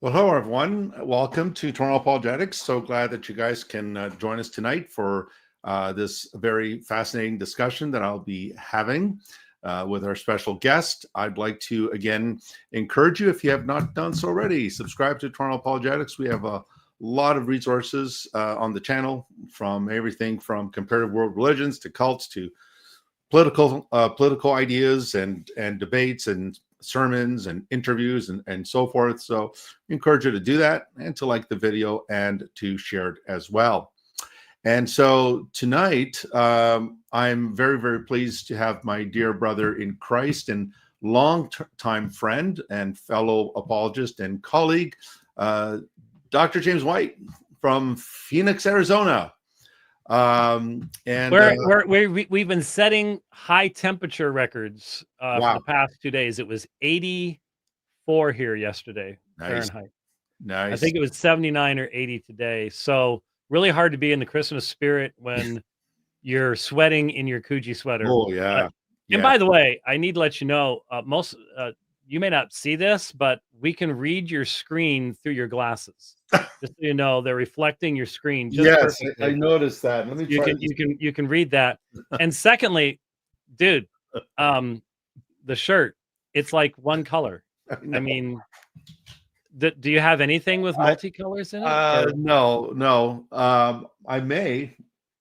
Well, hello, everyone. Welcome to Toronto Apologetics. So glad that you guys can join us tonight for this very fascinating discussion that I'll be having with our special guest. I'd like to, again, encourage you, if you have not done so already, subscribe to Toronto Apologetics. We have a lot of resources on the channel, from everything from comparative world religions to cults to political ideas and debates and sermons and interviews and so forth. So I encourage you to do that and to like the video and to share it as well. And so tonight, I'm very, very pleased to have my dear brother in Christ and long-time friend and fellow apologist and colleague, Dr. James White from Phoenix, Arizona. We've been setting high temperature records wow. for the past 2 days. It was 84 here yesterday, Fahrenheit. Nice. I think it was 79 or 80 today. So really hard to be in the Christmas spirit when you're sweating in your Coogee sweater. Oh, yeah. And by the way, I need to let you know, you may not see this, but we can read your screen through your glasses. Just so you know, they're reflecting your screen. Just yes, perfectly. I noticed that. Let me try. You can read that. And secondly, dude, the shirt, it's like one color. I mean, do you have anything with multicolors in it? No. I may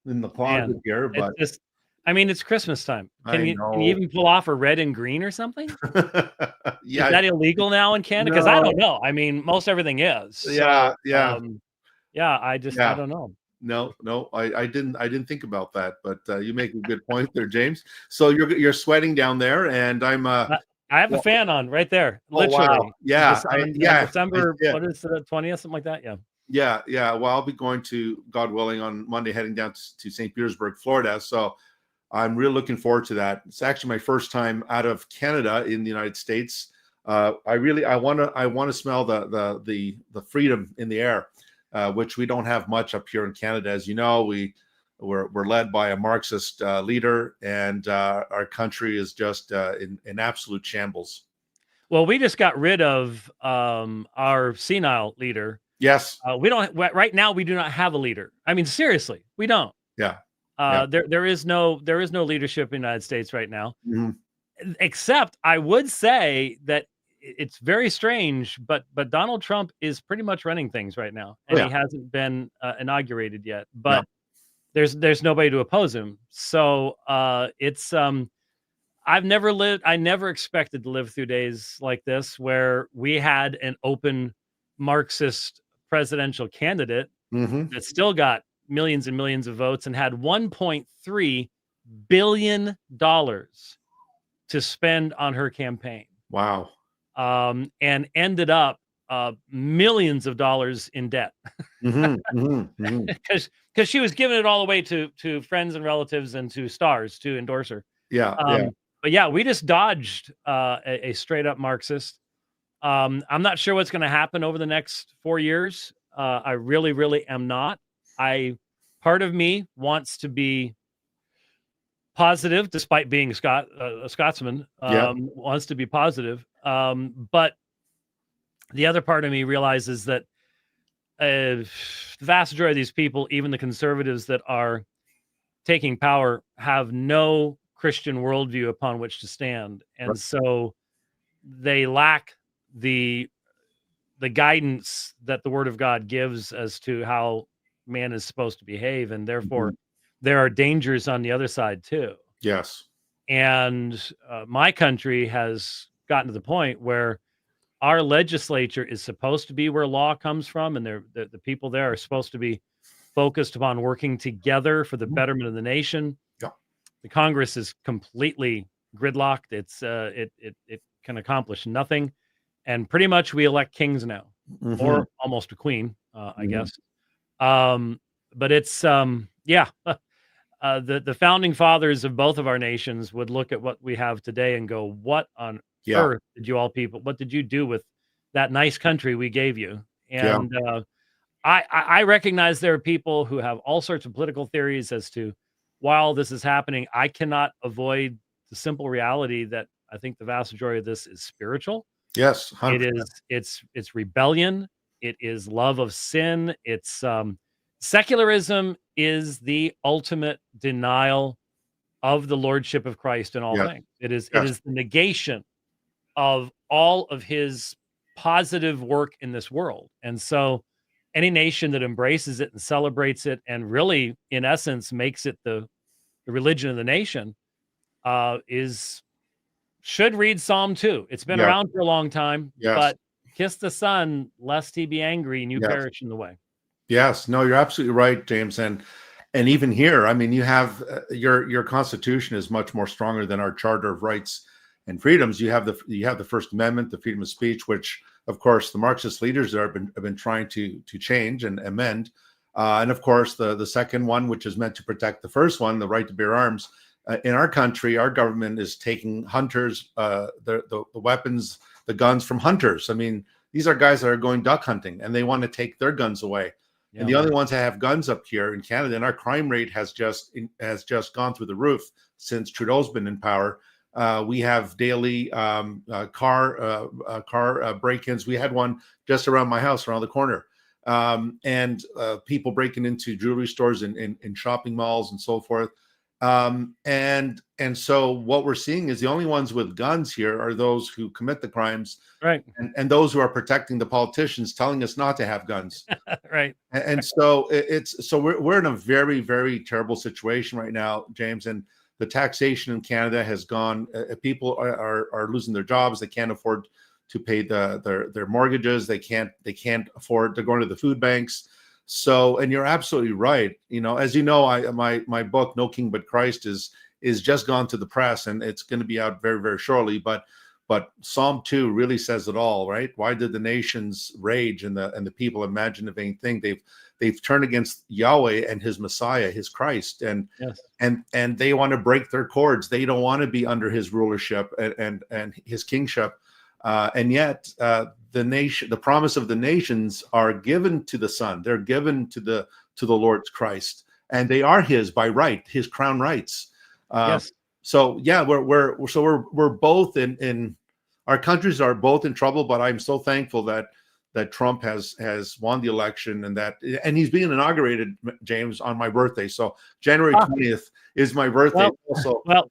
in the closet here, but it's Christmas time. Can you even pull off a red and green or something? Yeah. Is that illegal now in Canada? Because I don't know. I mean, most everything is. Yeah. I don't know. No, I didn't think about that, but you make a good point there, James. So you're sweating down there, and I'm I have a fan on right there, literally. Wow. Yeah, December, what is the 20th, something like that? Yeah. Well, I'll be going to, God willing, on Monday, heading down to St. Petersburg, Florida. So I'm really looking forward to that. It's actually my first time out of Canada in the United States. I want to smell the freedom in the air, which we don't have much up here in Canada. As you know, we're led by a Marxist leader, and our country is just in absolute shambles. Well, we just got rid of our senile leader. Yes. We don't right now. We do not have a leader. I mean, seriously, we don't. Yeah. There is no leadership in the United States right now. Mm-hmm. Except I would say that it's very strange, but Donald Trump is pretty much running things right now, and he hasn't been inaugurated yet. But there's nobody to oppose him. So it's I never expected to live through days like this where we had an open Marxist presidential candidate that still got millions and millions of votes and had $1.3 billion to spend on her campaign. Wow. And ended up millions of dollars in debt because she was giving it all away to friends and relatives and to stars to endorse her. But yeah, we just dodged a straight up Marxist. I'm not sure what's going to happen over the next 4 years. I really am not. Part of me wants to be positive, despite being a Scotsman. Wants to be positive, but the other part of me realizes that the vast majority of these people, even the conservatives that are taking power, have no Christian worldview upon which to stand, and so they lack the guidance that the Word of God gives as to how man is supposed to behave, and therefore there are dangers on the other side too. Yes. And my country has gotten to the point where our legislature is supposed to be where law comes from, and the people there are supposed to be focused upon working together for the betterment of the nation. The Congress is completely gridlocked. It can accomplish nothing, and pretty much we elect kings now, or almost a queen, I guess. But it's the founding fathers of both of our nations would look at what we have today and go, "What on earth did you all people? What did you do with that nice country we gave you?" And I recognize there are people who have all sorts of political theories as to while this is happening. I cannot avoid the simple reality that I think the vast majority of this is spiritual. Yes, It 100%. is it's rebellion. It is love of sin. It's secularism is the ultimate denial of the lordship of Christ in all Yes, things. It yes, is the negation of all of his positive work in this world. And so any nation that embraces it and celebrates it and really in essence makes it the religion of the nation is should read Psalm 2. It's been yes, around for a long time, yes, but kiss the Son, lest he be angry and you yes, perish in the way. yes. No, you're absolutely right, James. And even here, I mean, you have your Constitution is much more stronger than our Charter of Rights and Freedoms. You have the First Amendment, the freedom of speech, which, of course, the Marxist leaders there have been trying to change and amend. And of course, the second one, which is meant to protect the first one, the right to bear arms. In our country, our government is taking hunters, the weapons, the guns from hunters. I mean, these are guys that are going duck hunting, and they want to take their guns away. Yeah, And the only ones that have guns up here in Canada, and our crime rate has just gone through the roof since Trudeau's been in power. We have daily car break-ins. We had one just around my house, around the corner, and people breaking into jewelry stores in shopping malls and so forth. And so what we're seeing is the only ones with guns here are those who commit the crimes, right, and those who are protecting the politicians, telling us not to have guns. right. And so we're in a very, very terrible situation right now, James. And the taxation in Canada has gone. People are losing their jobs. They can't afford to pay their mortgages. They can't afford to go into the food banks. So, and you're absolutely right. You know, as you know, my book No King But Christ is just gone to the press, and it's going to be out very, very shortly. But Psalm 2 really says it all, right? Why did the nations rage and the people imagine a vain thing? They've turned against Yahweh and his Messiah, his Christ, and Yes. and they want to break their cords. They don't want to be under his rulership and his kingship. And yet the promise of the nations are given to the Son. They're given to the Lord's Christ, and they are his by right, his crown rights. Yes. So yeah, we're both in our countries are both in trouble, but I'm so thankful that Trump has won the election, and he's being inaugurated, James, on my birthday. So January 20th is my birthday. Well,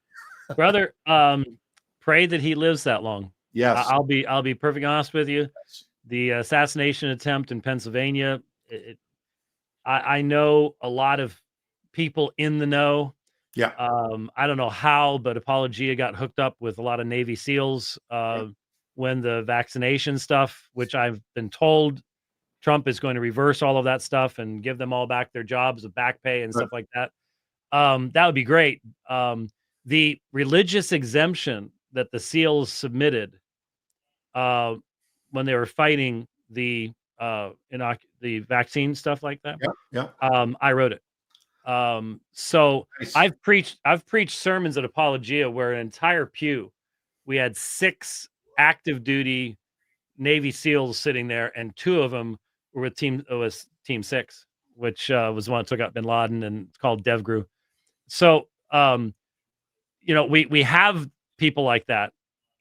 brother, pray that he lives that long. Yes. I'll be perfectly honest with you. The assassination attempt in Pennsylvania, I know a lot of people in the know. Yeah. I don't know how, but Apologia got hooked up with a lot of Navy SEALs when the vaccination stuff, which I've been told Trump is going to reverse all of that stuff and give them all back their jobs with back pay and stuff like that. That would be great. The religious exemption that the SEALs submitted when they were fighting the vaccine stuff like that. Yeah. I wrote it. So Nice. I've preached sermons at Apologia where an entire pew, we had 6 active duty Navy SEALs sitting there, and 2 of them were with Team 6, which was the one that took out Bin Laden, and it's called DevGru. So you know, we have people like that,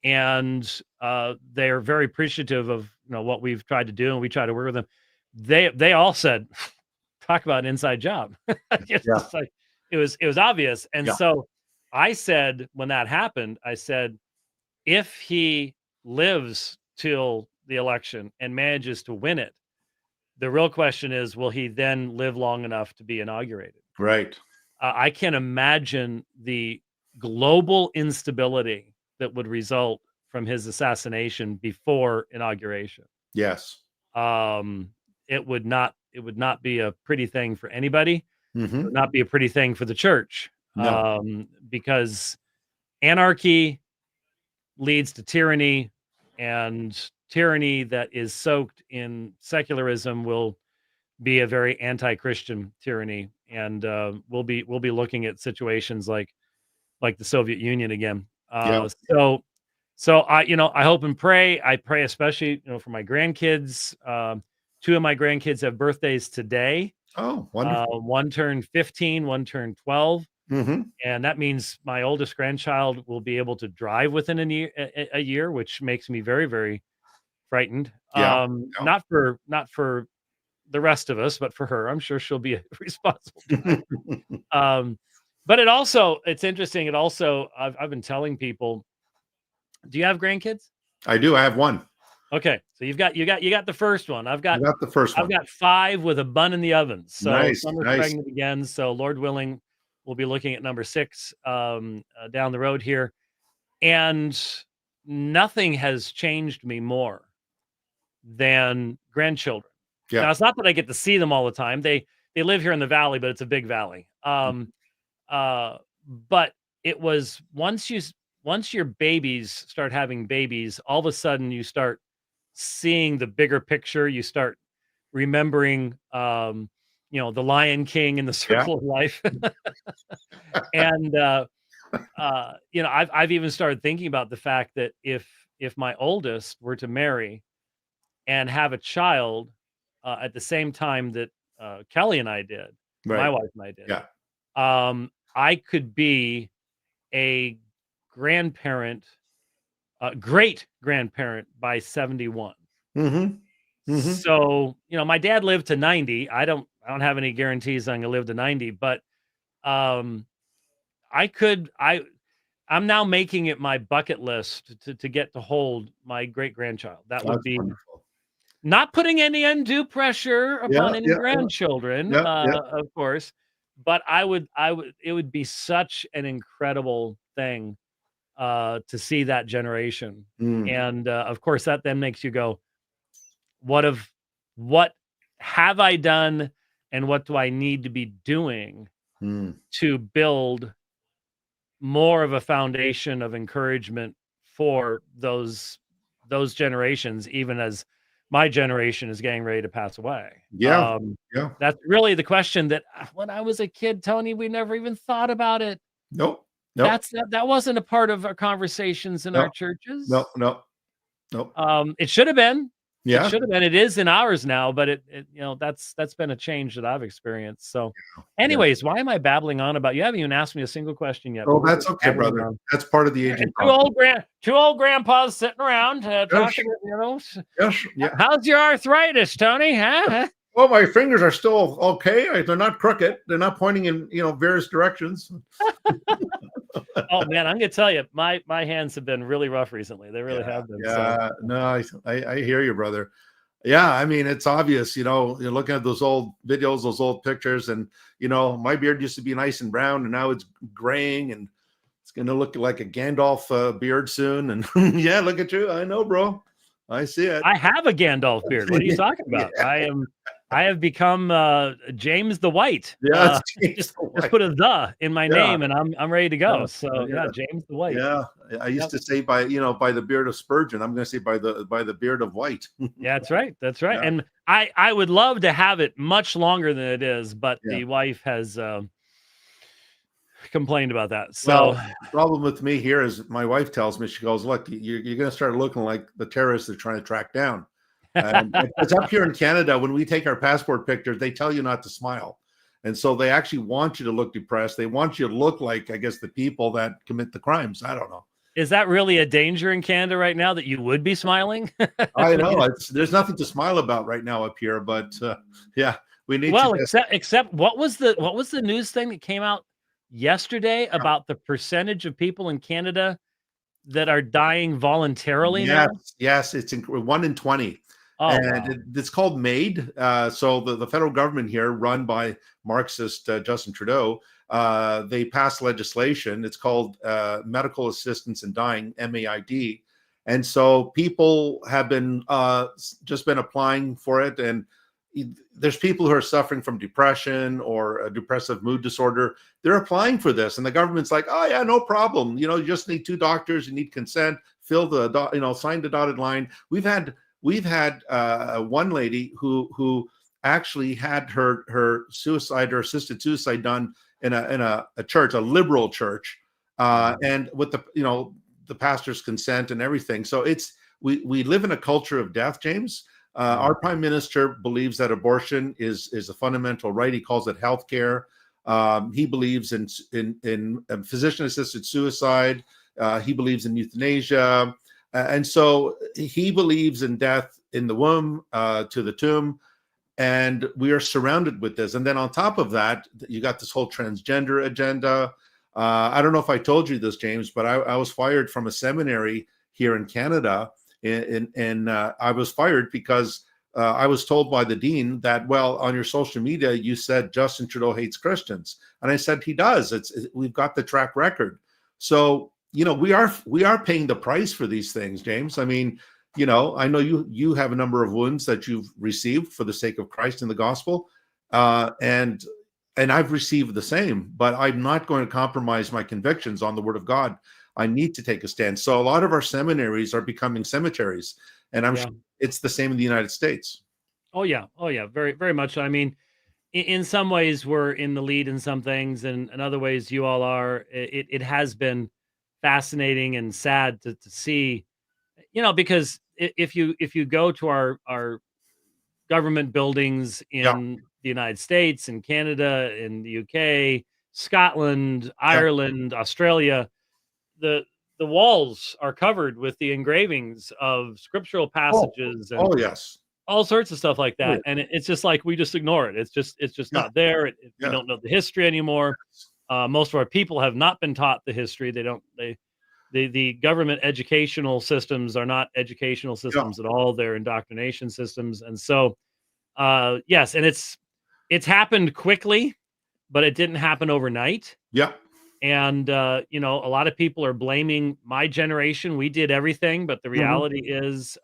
and they're very appreciative of what we've tried to do, and we try to work with them. They all said, talk about an inside job. Just like it was obvious. And so I said, when that happened, I said, if he lives till the election and manages to win it, the real question is, will he then live long enough to be inaugurated? Right. I can imagine the global instability that would result from his assassination before inauguration. Yes. It would not be a pretty thing for anybody. Mm-hmm. It would not be a pretty thing for the church. No. Because anarchy leads to tyranny, and tyranny that is soaked in secularism will be a very anti-Christian tyranny, and we'll be looking at situations like the Soviet Union again. So I hope and pray. I pray especially for my grandkids. 2 of my grandkids have birthdays today. Oh, wonderful. One turned 15, one turned 12. Mm-hmm. And that means my oldest grandchild will be able to drive within a year, which makes me very, very frightened. Yeah. Not for the rest of us, but for her. I'm sure she'll be a responsible child. But it's interesting. It also, I've been telling people, do you have grandkids? I do. I have one. Okay. So you got the first one. I got the first one. I've got 5 with a bun in the oven. So Nice, Summer's nice. pregnant again. So Lord willing, we'll be looking at number 6 down the road here. And nothing has changed me more than grandchildren. Yeah. Now, it's not that I get to see them all the time. They live here in the valley, but it's a big valley. But it was once your babies start having babies, all of a sudden you start seeing the bigger picture. You start remembering, the Lion King and the Circle of Life. And, I've even started thinking about the fact that if my oldest were to marry and have a child at the same time that Kelly and I did, my wife and I did, I could be a grandparent, great grandparent by 71. So, my dad lived to 90. I don't have any guarantees I'm gonna live to 90, but I'm now making it my bucket list to get to hold my great grandchild. That would be wonderful. Not putting any undue pressure upon any grandchildren, of course, but it would be such an incredible thing to see that generation. And of course that then makes you go, what have I done and what do I need to be doing to build more of a foundation of encouragement for those generations, even as my generation is getting ready to pass away. That's really the question that when I was a kid, Tony, we never even thought about it. Nope. That wasn't a part of our conversations in our churches. Nope. It should have been. Yeah. It should have been. It is in ours now, but that's been a change that I've experienced. So anyways, why am I babbling on about, you haven't even asked me a single question yet. Oh, that's okay, brother. That's part of the aging process. Two old grandpas sitting around talking, how's your arthritis, Tony? Huh? Well, my fingers are still okay. They're not crooked. They're not pointing in, various directions. Oh man, I'm gonna tell you, my hands have been really rough recently. They really have been. Yeah, so. No, I hear you, brother. Yeah, I mean, it's obvious, you're looking at those old videos, those old pictures, and my beard used to be nice and brown, and now it's graying, and it's gonna look like a Gandalf beard soon. And yeah, look at you. I know, bro. I see it. I have a Gandalf beard. What are you talking about? I have become James the White. Yeah, just put a "the" in my name, and I'm ready to go. So James the White. Yeah, I used to say by the beard of Spurgeon. I'm going to say by the beard of White. Yeah, that's right. That's right. Yeah. And I would love to have it much longer than it is, but the wife has complained about that. So the problem with me here is my wife tells me, she goes, "Look, you're going to start looking like the terrorists they're trying to track down." It's up here in Canada, when we take our passport pictures, they tell you not to smile. And so they actually want you to look depressed. They want you to look like, I guess, the people that commit the crimes. I don't know. Is that really a danger in Canada right now, that you would be smiling? I know. There's nothing to smile about right now up here, but we need to. Except what was the news thing that came out yesterday about the percentage of people in Canada that are dying voluntarily now? Yes, it's 1 in 20. Oh, and wow. it's called MAID. So the federal government here, run by Marxist Justin Trudeau, they passed legislation. It's called Medical Assistance in Dying, MAID. And so people have been just been applying for it. And there's people who are suffering from depression or a depressive mood disorder. They're applying for this. And the government's like, oh, yeah, no problem. You just need 2 doctors. You need consent. Fill the, sign the dotted line. We've had one lady who actually had her suicide or assisted suicide done in a church, a liberal church, and with the pastor's consent and everything. So we live in a culture of death, James. Our prime minister believes that abortion is a fundamental right. He calls it health care. He believes in physician assisted suicide. He believes in euthanasia. And so he believes in death in the womb to the tomb. And we are surrounded with this. And then on top of that, you got this whole transgender agenda. I don't know if I told you this, James, but I was fired from a seminary here in Canada. And I was fired because I was told by the dean that, well, on your social media, you said Justin Trudeau hates Christians. And I said, he does. We've got the track record. So, we are paying the price for these things, James. I mean, I know you have a number of wounds that you've received for the sake of Christ and the gospel, and I've received the same. But I'm not going to compromise my convictions on the Word of God. I need to take a stand. So a lot of our seminaries are becoming cemeteries, and I'm sure it's the same in the United States. Oh yeah, very very much. I mean, in some ways we're in the lead in some things, and in other ways you all are. It has been fascinating and sad to see. Because if you go to our government buildings in the United States, in Canada, in the UK, Scotland, Ireland, Australia, the walls are covered with the engravings of scriptural passages and all sorts of stuff like that. And it's just like we just ignore it. It's just not there. We don't know the history anymore. Most of our people have not been taught the history. The government educational systems are not educational systems at all. They're indoctrination systems. And so, yes, and it's happened quickly, but it didn't happen overnight. Yeah. And, a lot of people are blaming my generation. We did everything, but the reality is,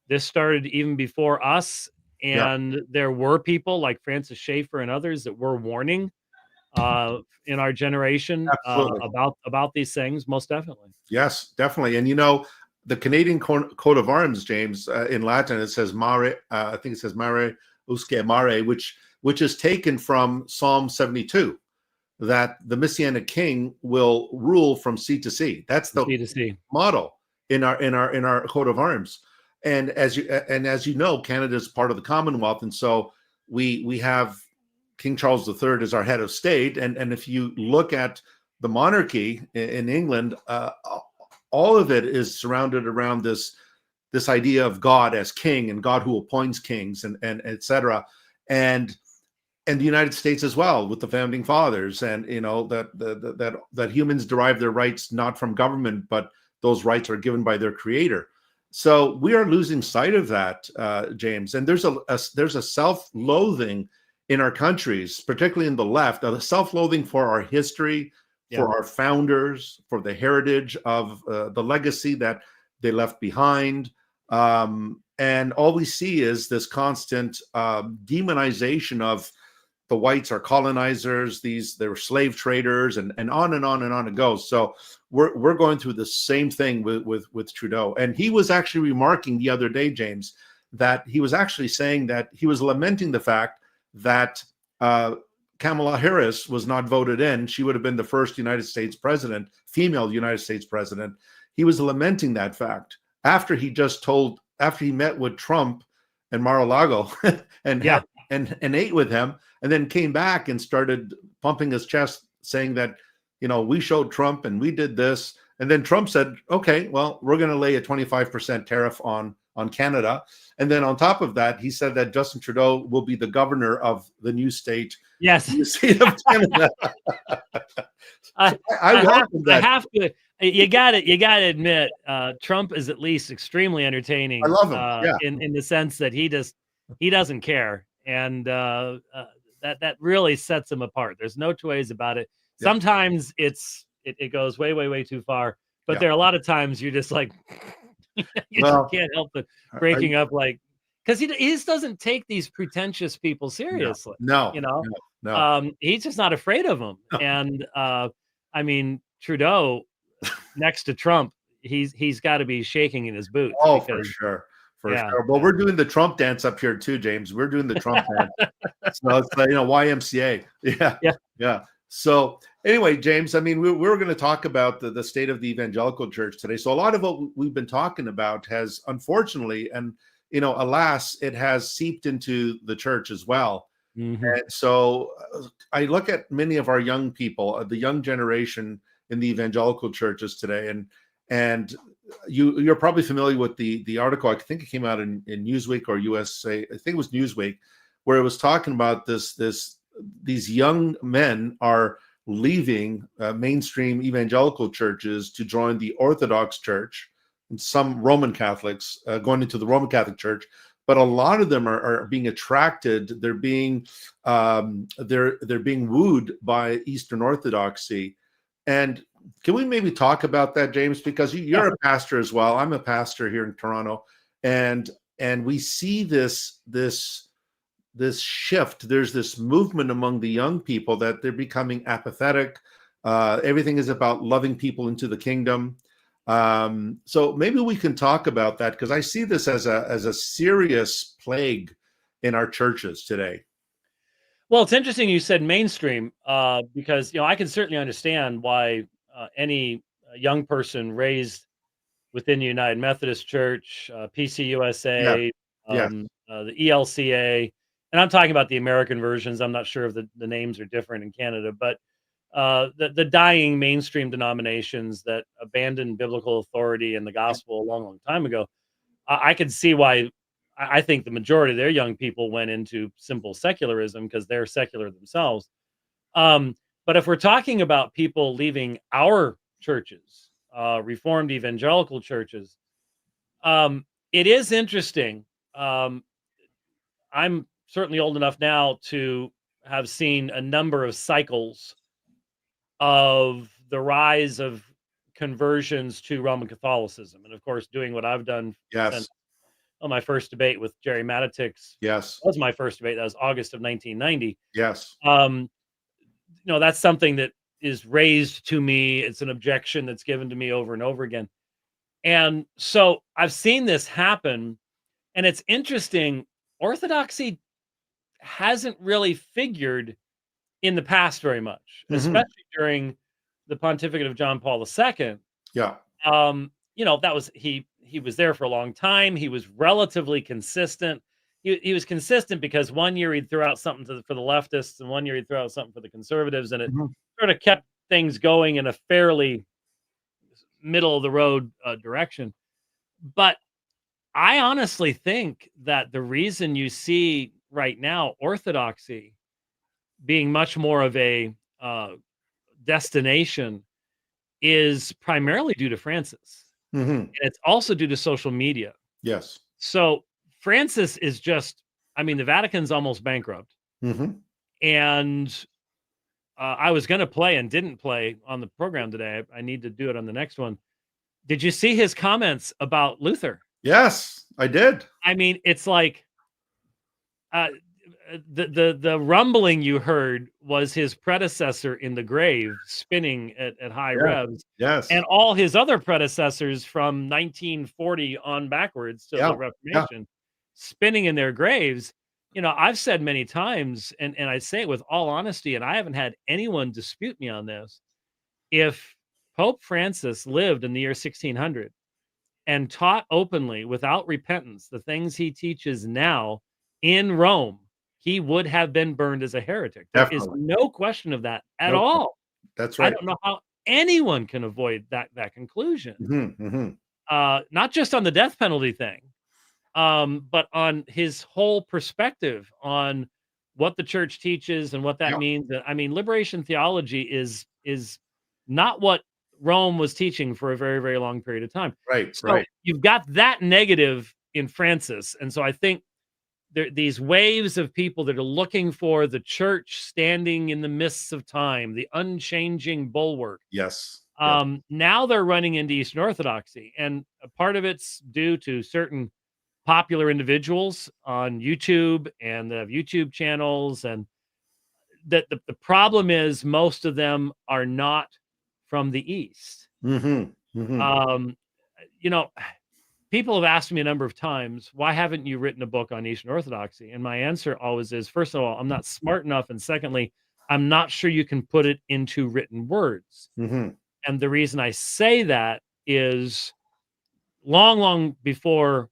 this started even before us. And there were people like Francis Schaeffer and others that were warning in our generation about these things, most definitely. Yes, definitely. And the Canadian coat of arms, James, in Latin, it says mare, I think it says mare usque mare, which is taken from Psalm 72, that the Messianic king will rule from sea to sea. That's the sea to sea model in our coat of arms. And as you know, Canada is part of the Commonwealth, and so we have King Charles III as our head of state. And if you look at the monarchy in England, all of it is surrounded around this idea of God as king and God who appoints kings and et cetera. And the United States as well, with the founding fathers, and that humans derive their rights not from government, but those rights are given by their creator. So we are losing sight of that, James. And there's a self-loathing in our countries, particularly in the left, a self-loathing for our history, for our founders, for the heritage of the legacy that they left behind. And all we see is this constant demonization of the whites are colonizers, they're slave traders, and on and on and on it goes. So we're going through the same thing with Trudeau. And he was actually remarking the other day, James, that he was actually saying that he was lamenting the fact that Kamala Harris was not voted in. She would have been the first United States president, female United States president. He was lamenting that fact after he met with Trump and Mar-a-Lago and ate with him, and then came back and started pumping his chest, saying that, we showed Trump and we did this. And then Trump said, okay, well, we're going to lay a 25% tariff on Canada. And then on top of that, he said that Justin Trudeau will be the governor of the new state. Yes. New state of Canada. I welcome that. I have to. You got to admit, Trump is at least extremely entertaining. I love him. In the sense that he doesn't care, and that really sets him apart. There's no two ways about it. Sometimes it goes way, way, way too far, but there are a lot of times you're just like, just can't help but breaking up, like, because he just doesn't take these pretentious people seriously. No. He's just not afraid of them. No. And I mean, Trudeau next to Trump, he's got to be shaking in his boots. Oh, for sure. Well, we're doing the Trump dance up here too, James. We're doing the Trump dance. So it's YMCA. Yeah. So anyway, James, I mean, we're going to talk about the state of the evangelical church today. So a lot of what we've been talking about has, unfortunately, and alas, it has seeped into the church as well. Mm-hmm. And so I look at many of our young people, the young generation in the evangelical churches today, and you're probably familiar with the article. I think it came out in Newsweek or USA. I think it was Newsweek, where it was talking about these young men are leaving mainstream evangelical churches to join the Orthodox Church, and some Roman Catholics going into the Roman Catholic Church. But a lot of them are being attracted. They're being wooed by Eastern Orthodoxy. And can we maybe talk about that, James? Because you're a pastor as well. I'm a pastor here in Toronto, and we see this shift. There's this movement among the young people that they're becoming apathetic. Everything is about loving people into the kingdom. So maybe we can talk about that, because I see this as a serious plague in our churches today. Well, it's interesting you said mainstream, because I can certainly understand why any young person raised within the United Methodist Church, PCUSA, the ELCA, and I'm talking about the American versions. I'm not sure if the names are different in Canada, but the dying mainstream denominations that abandoned biblical authority and the gospel a long, long time ago, I could see why. I think the majority of their young people went into simple secularism because they're secular themselves. But if we're talking about people leaving our churches, Reformed evangelical churches, it is interesting. I'm certainly old enough now to have seen a number of cycles of the rise of conversions to Roman Catholicism. And of course, doing what I've done since my first debate with Jerry Matitix was my first debate. That was August of 1990. That's something that is raised to me. It's an objection that's given to me over and over again. And so I've seen this happen. And it's interesting. Orthodoxy hasn't really figured in the past very much, especially during the pontificate of John Paul II. That was he was there for a long time. He was relatively consistent. He was consistent because one year he'd throw out something for the leftists, and one year he'd throw out something for the conservatives, and it sort of kept things going in a fairly middle of the road direction. But I honestly think that the reason you see right now Orthodoxy being much more of a destination is primarily due to Francis. And it's also due to social media. So Francis is just, the Vatican's almost bankrupt. And I was going to play and didn't play on the program today. I need to do it on the next one. Did you see his comments about Luther? Yes, I did. It's like the rumbling you heard was his predecessor in the grave spinning at high revs. And all his other predecessors from 1940 on backwards to the Reformation spinning in their graves. I've said many times, and I say it with all honesty, and I haven't had anyone dispute me on this. If Pope Francis lived in the year 1600 and taught openly without repentance the things he teaches now in Rome, he would have been burned as a heretic. There is no question of that at all. That's right. I don't know how anyone can avoid that conclusion. Not just on the death penalty thing, but on his whole perspective on what the church teaches and what that means. Liberation theology is not what Rome was teaching for a very, very long period of time. So you've got that negative in Francis. And so I think these waves of people that are looking for the church standing in the mists of time, the unchanging bulwark. Now they're running into Eastern Orthodoxy. And a part of it's due to certain popular individuals on YouTube, and they have YouTube channels. And that the problem is most of them are not from the East. People have asked me a number of times, why haven't you written a book on Eastern Orthodoxy? And my answer always is, first of all, I'm not smart enough. And secondly, I'm not sure you can put it into written words. And the reason I say that is long, long before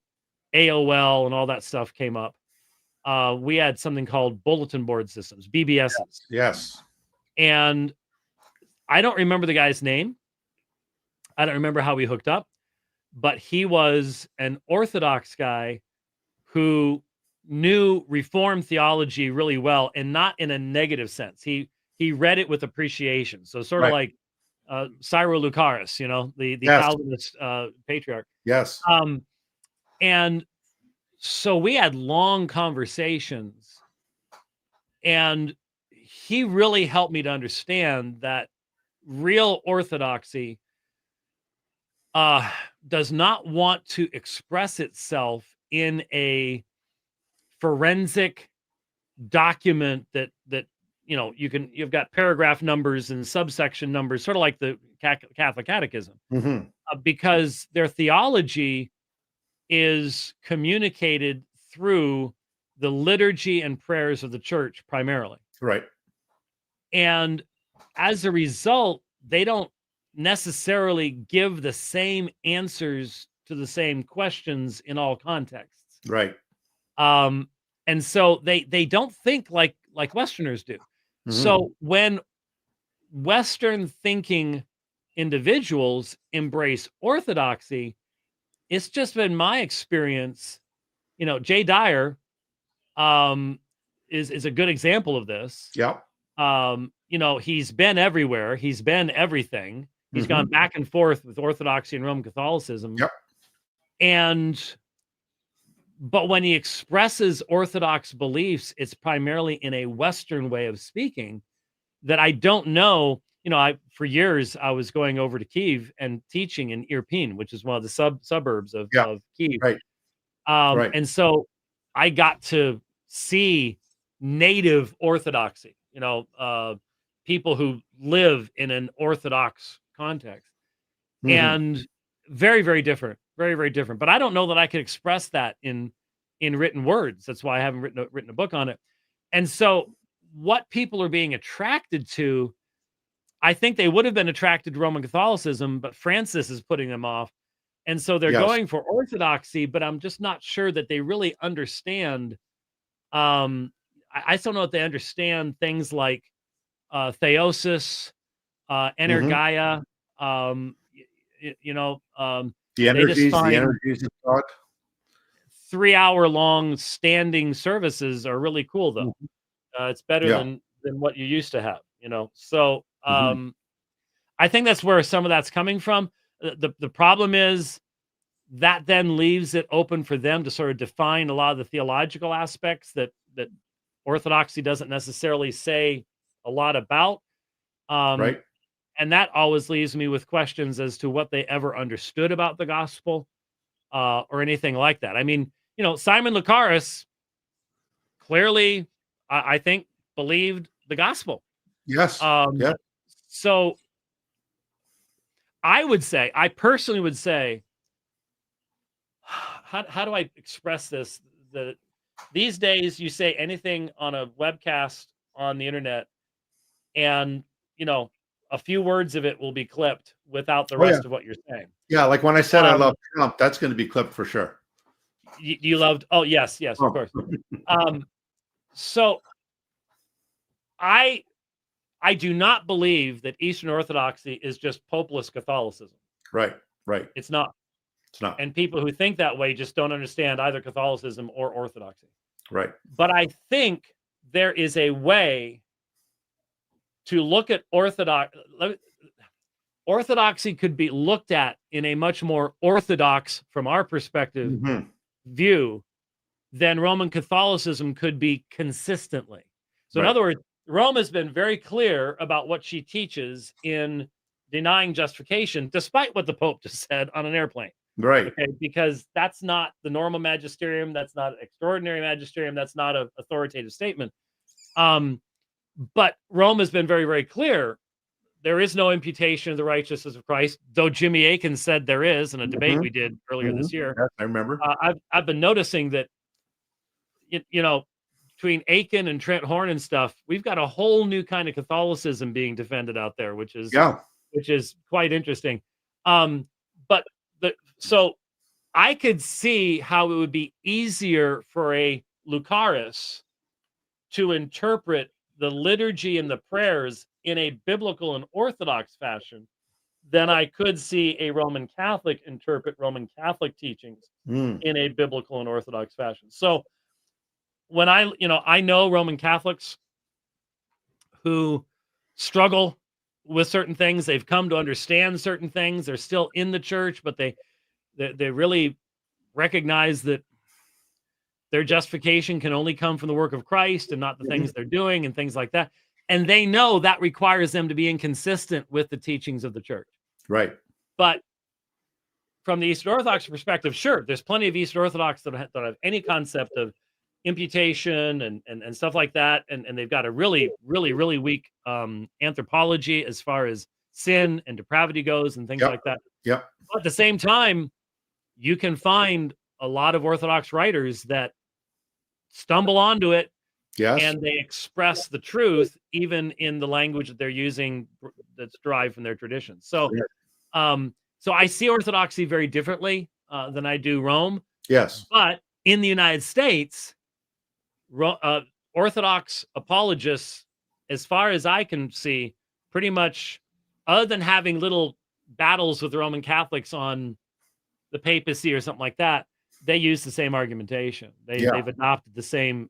AOL and all that stuff came up, we had something called bulletin board systems, BBSs. And I don't remember the guy's name. I don't remember how we hooked up. but he was an Orthodox guy who knew Reformed theology really well, and not in a negative sense. He read it with appreciation. So sort of like Cyril Lucaris, the Calvinist patriarch. Yes. And so we had long conversations, and he really helped me to understand that real orthodoxy does not want to express itself in a forensic document that you've got paragraph numbers and subsection numbers, sort of like the Catholic Catechism, because their theology is communicated through the liturgy and prayers of the church primarily. Right. And as a result, they don't necessarily give the same answers to the same questions in all contexts. Right. And so they don't think like Westerners do. So when Western thinking individuals embrace orthodoxy, it's just been my experience. Jay Dyer is a good example of this. Yeah. He's been everywhere. He's been everything. He's gone back and forth with Orthodoxy and Roman Catholicism. Yep. But when he expresses Orthodox beliefs, it's primarily in a Western way of speaking that I don't know. For years, I was going over to Kyiv and teaching in Irpin, which is one of the suburbs of Kyiv. Right. And so I got to see native Orthodoxy, people who live in an Orthodox context, and very, very different, very, very different. But I don't know that I could express that in written words. That's why I haven't written a book on it. And so what people are being attracted to, I think they would have been attracted to Roman Catholicism, but Francis is putting them off. And so they're going for Orthodoxy, but I'm just not sure that they really understand. I still don't know if they understand things like theosis, energia, the energies of God. 3-hour-long standing services are really cool, though. It's better than what you used to have, So I think that's where some of that's coming from. The problem is that then leaves it open for them to sort of define a lot of the theological aspects that Orthodoxy doesn't necessarily say a lot about. Right. And that always leaves me with questions as to what they ever understood about the gospel, or anything like that. I mean, Simon Lucaris clearly, I think, believed the gospel. Yes. So I personally would say, how do I express this? These days, you say anything on a webcast on the internet, and a few words of it will be clipped without the rest of what you're saying. Yeah, like when I said I love Trump, that's going to be clipped for sure. You loved? Oh, yes, of course. So I do not believe that Eastern Orthodoxy is just popeless Catholicism. Right. It's not. And people who think that way just don't understand either Catholicism or Orthodoxy. Right. But I think there is a way to look at Orthodoxy could be looked at in a much more orthodox, from our perspective, view than Roman Catholicism could be consistently. So in other words, Rome has been very clear about what she teaches in denying justification, despite what the Pope just said on an airplane. Right. Okay, because that's not the normal magisterium. That's not an extraordinary magisterium. That's not an authoritative statement. But Rome has been very, very clear. There is no imputation of the righteousness of Christ, though Jimmy Akin said there is in a debate we did earlier this year. Yes, I remember. I've been noticing that, between Akin and Trent Horn and stuff, we've got a whole new kind of Catholicism being defended out there, which is quite interesting. So I could see how it would be easier for a Lucaris to interpret the liturgy and the prayers in a biblical and orthodox fashion then I could see a Roman Catholic interpret Roman Catholic teachings in a biblical and Orthodox fashion. So when I know Roman Catholics who struggle with certain things. They've come to understand certain things. They're still in the church, but they really recognize that their justification can only come from the work of Christ and not the things they're doing and things like that. And they know that requires them to be inconsistent with the teachings of the church. Right. But from the Eastern Orthodox perspective, sure, there's plenty of Eastern Orthodox that have any concept of imputation and stuff like that. And they've got a really, really, really weak anthropology as far as sin and depravity goes and things like that. Yeah. But at the same time, you can find a lot of Orthodox writers that stumble onto it. Yes. And they express the truth even in the language that they're using that's derived from their tradition. So, so I see Orthodoxy very differently than I do Rome. Yes. But in the United States, Orthodox apologists, as far as I can see, pretty much, other than having little battles with the Roman Catholics on the papacy or something like that, they use the same argumentation. They've adopted the same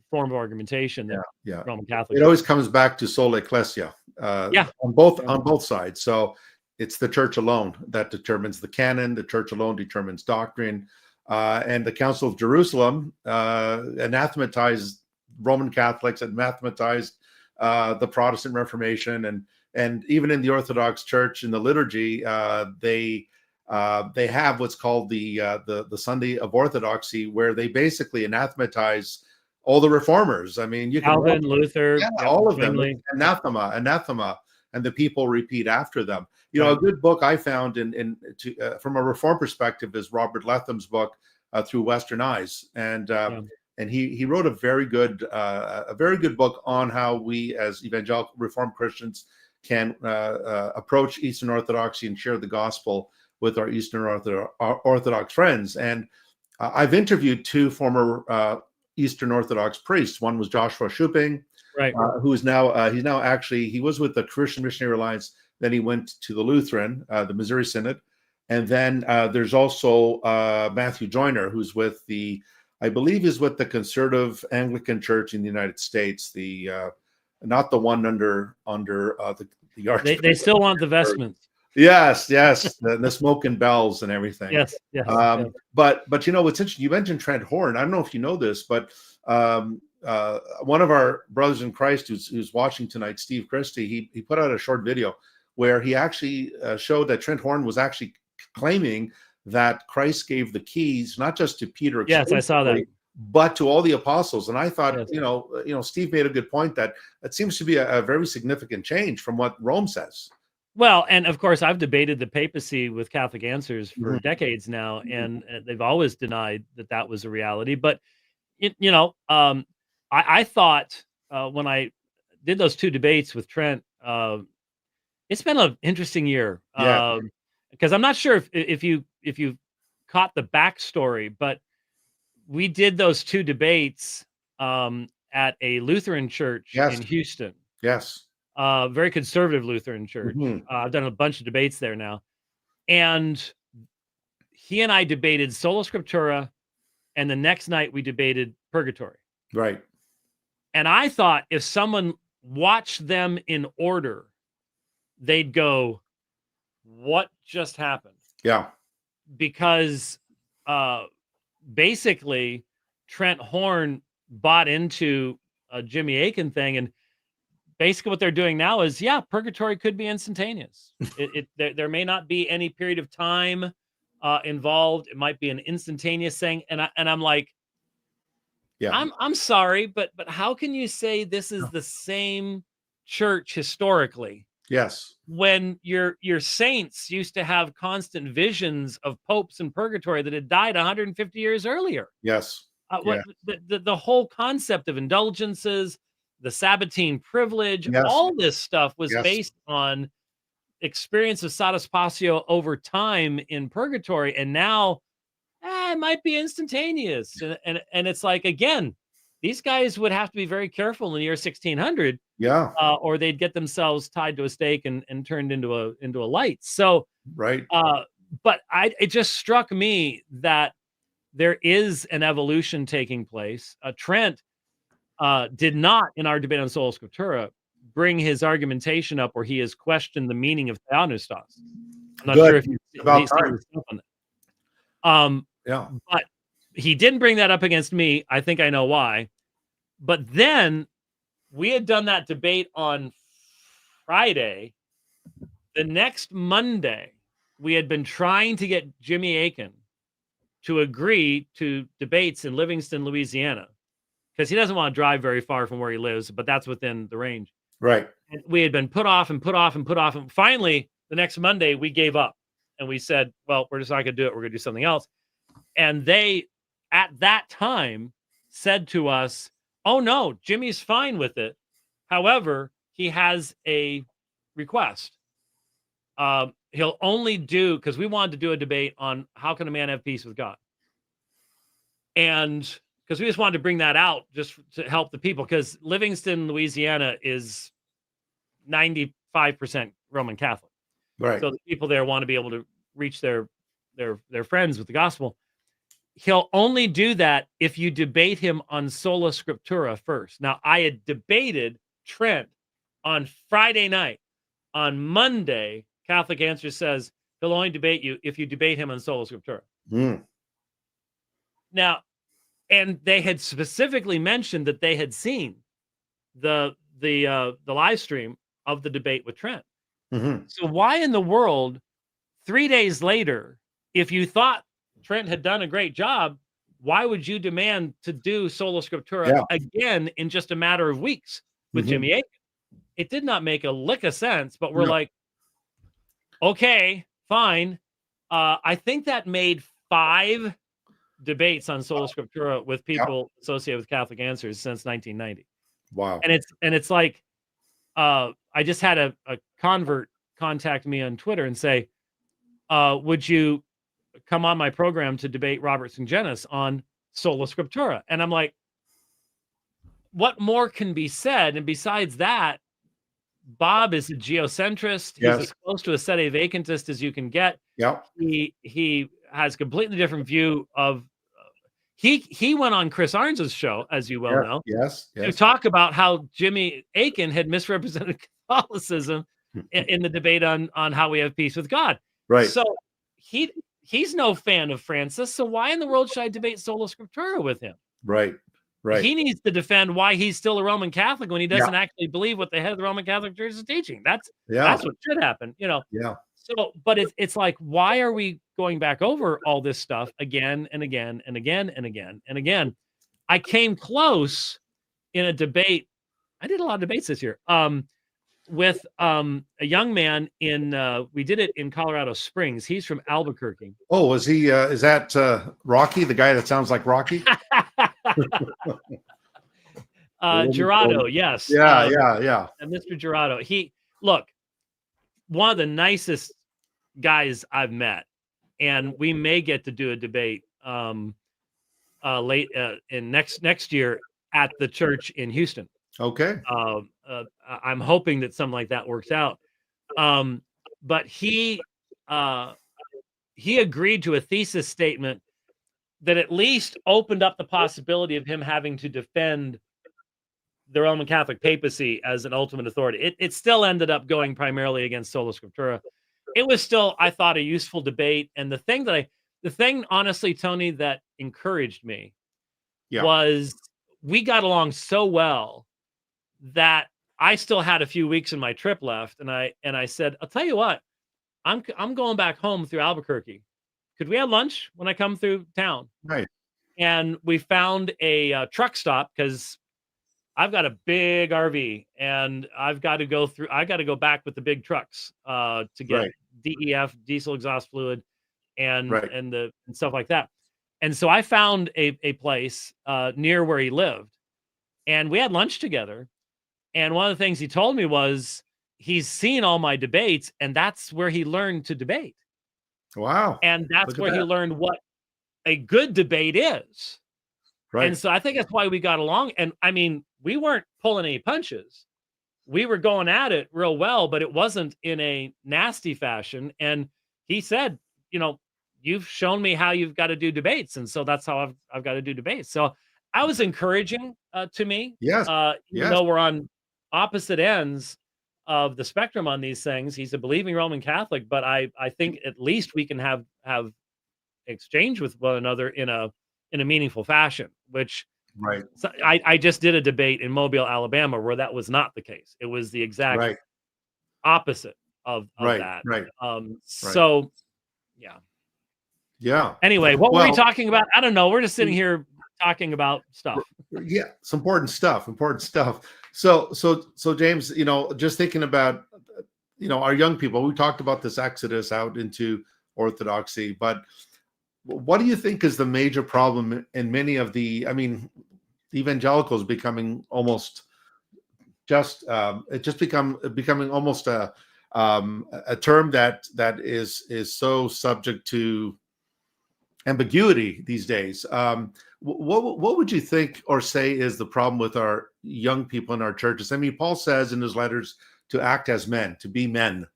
form of argumentation that Roman Catholics. It always comes back to sola ecclesia. On both sides. So it's the church alone that determines the canon. The church alone determines doctrine. And the Council of Jerusalem anathematized Roman Catholics, anathematized the Protestant Reformation, and even in the Orthodox Church in the liturgy, they have what's called the Sunday of Orthodoxy, where they basically anathematize all the reformers. I mean, you can Calvin, Luther, all of them, anathema, and the people repeat after them. You know, a good book I found from a Reform perspective is Robert Letham's book, Through Western Eyes, and he wrote a very good book on how we as evangelical Reformed Christians can approach Eastern Orthodoxy and share the gospel with our Eastern Orthodox friends. And I've interviewed two former Eastern Orthodox priests. One was Joshua Shuping, who's now he was with the Christian Missionary Alliance. Then he went to the Lutheran, the Missouri Synod. And then there's also Matthew Joyner, who's with I believe is with the Conservative Anglican Church in the United States, not the one under the Archbishop. They still want the vestments. Yes, the smoke and bells and everything. Yes. But you know what's interesting? You mentioned Trent Horn. I don't know if you know this, but one of our brothers in Christ who's watching tonight, Steve Christie, he put out a short video where he actually showed that Trent Horn was actually claiming that Christ gave the keys not just to Peter. Yes, I saw that. But to all the apostles. And I thought, you know, Steve made a good point that it seems to be a very significant change from what Rome says. Well, and of course, I've debated the papacy with Catholic Answers for decades now, and they've always denied that was a reality. But, I thought when I did those two debates with Trent, it's been an interesting year. Because I'm not sure if you caught the backstory, but we did those two debates at a Lutheran church in Houston. Yes. Very conservative Lutheran church. I've done a bunch of debates there now. And he and I debated Sola Scriptura, and the next night we debated Purgatory. Right. And I thought if someone watched them in order, they'd go, what just happened? Yeah. Because basically Trent Horn bought into a Jimmy Akin thing, and basically what they're doing now is, purgatory could be instantaneous. There may not be any period of time involved. It might be an instantaneous thing. And I'm like, I'm sorry, but how can you say this is the same church historically? Yes. When your saints used to have constant visions of popes in purgatory that had died 150 years earlier. Yes. The whole concept of indulgences, the Sabbatine privilege, all this stuff was based on experience of Satis Passio over time in purgatory. And now it might be instantaneous. And it's like, again, these guys would have to be very careful in the year 1600 Yeah. Or they'd get themselves tied to a stake and turned into a light. So, right. But it just struck me that there is an evolution taking place. Trent did not, in our debate on sola scriptura, bring his argumentation up where he has questioned the meaning of theopneustos. I'm not sure if you've seen his stuff on that. But he didn't bring that up against me. I think I know why. But then we had done that debate on Friday. The next Monday, we had been trying to get Jimmy Akin to agree to debates in Livingston, Louisiana, because he doesn't want to drive very far from where he lives, but that's within the range. Right. And we had been put off and put off and put off. And finally, the next Monday, we gave up and we said, well, we're just not going to do it. We're going to do something else. And they, at that time, said to us, oh, no, Jimmy's fine with it. However, he has a request. He'll only do, because we wanted to do a debate on how can a man have peace with God. And because we just wanted to bring that out just to help the people, because Livingston, Louisiana is 95% Roman Catholic. Right. So the people there want to be able to reach their friends with the gospel. He'll only do that if you debate him on sola scriptura first. Now, I had debated Trent on Friday night. On Monday, Catholic Answer says he'll only debate you if you debate him on sola scriptura. Now, and they had specifically mentioned that they had seen the live stream of the debate with Trent. So why in the world, 3 days later, if you thought Trent had done a great job, why would you demand to do sola scriptura again in just a matter of weeks with Jimmy Akin? It did not make a lick of sense, but we're like, okay, fine. I think that made 5 debates on sola scriptura with people associated with Catholic Answers since 1990. Wow. And it's like, I just had a convert contact me on Twitter and say, would you come on my program to debate Robert Sungenis on sola scriptura? And I'm like, what more can be said? And besides that, Bob is a geocentrist. He's as close to a sede vacantist as you can get. He has a completely different view of. He went on Chris Arns's show, as you well know, to talk about how Jimmy Akin had misrepresented Catholicism in the debate on how we have peace with God. Right. So he's no fan of Francis. So why in the world should I debate sola scriptura with him? Right. Right. He needs to defend why he's still a Roman Catholic when he doesn't actually believe what the head of the Roman Catholic Church is teaching. That's what should happen, you know. So, but it's like, why are we going back over all this stuff again and again and again and again and again? I came close in a debate. I did a lot of debates this year. With a young man we did it in Colorado Springs. He's from Albuquerque. Oh, was he? Is that Rocky, the guy that sounds like Rocky? Gerardo, yes. Yeah. And Mr. Gerardo. Look, one of the nicest guys I've met, and we may get to do a debate late in next year at the church in Houston. Okay. I'm hoping that something like that works out. But he agreed to a thesis statement that at least opened up the possibility of him having to defend the Roman Catholic papacy as an ultimate authority. It still ended up going primarily against sola scriptura. It was still, I thought, a useful debate. And the thing, honestly, Tony, that encouraged me was we got along so well that I still had a few weeks in my trip left. And I said, I'll tell you what, I'm going back home through Albuquerque. Could we have lunch when I come through town? Right. And we found a truck stop because I've got a big RV and I got to go back with the big trucks to get DEF, diesel exhaust fluid, and stuff like that. And so I found a place near where he lived, and we had lunch together. And one of the things he told me was he's seen all my debates, and that's where he learned to debate. Wow. And that's where he learned what a good debate is. Right. And so I think that's why we got along. And I mean, we weren't pulling any punches, we were going at it real well, but it wasn't in a nasty fashion. And he said, you know, you've shown me how you've got to do debates, and so that's how I've got to do debates. So I was encouraging to me, Yes. even though we're on opposite ends of the spectrum on these things. He's a believing Roman Catholic, but I think at least we can have exchange with one another in a meaningful fashion, which Right. so I just did a debate in Mobile, Alabama, where that was not the case. It was the exact opposite of that. Right. So yeah. Yeah. Anyway, what were we talking about? I don't know. We're just sitting here talking about stuff. Yeah, it's important stuff. So James, you know, just thinking about, you know, our young people, we talked about this exodus out into Orthodoxy, but what do you think is the major problem in many of the, I mean, evangelicals becoming almost just, becoming almost a term that is so subject to ambiguity these days. What would you think or say is the problem with our young people in our churches? I mean, Paul says in his letters to act as men, to be men.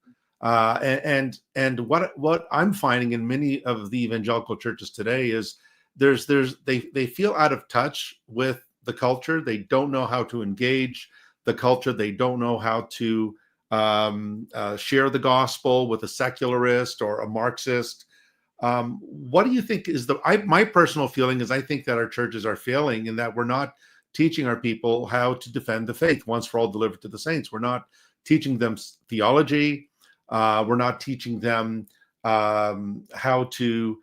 And what I'm finding in many of the evangelical churches today is they feel out of touch with the culture. They don't know how to engage the culture. They don't know how to share the gospel with a secularist or a Marxist. What do you think is my personal feeling is I think that our churches are failing in that we're not teaching our people how to defend the faith once for all delivered to the saints. We're not teaching them theology. We're not teaching them how to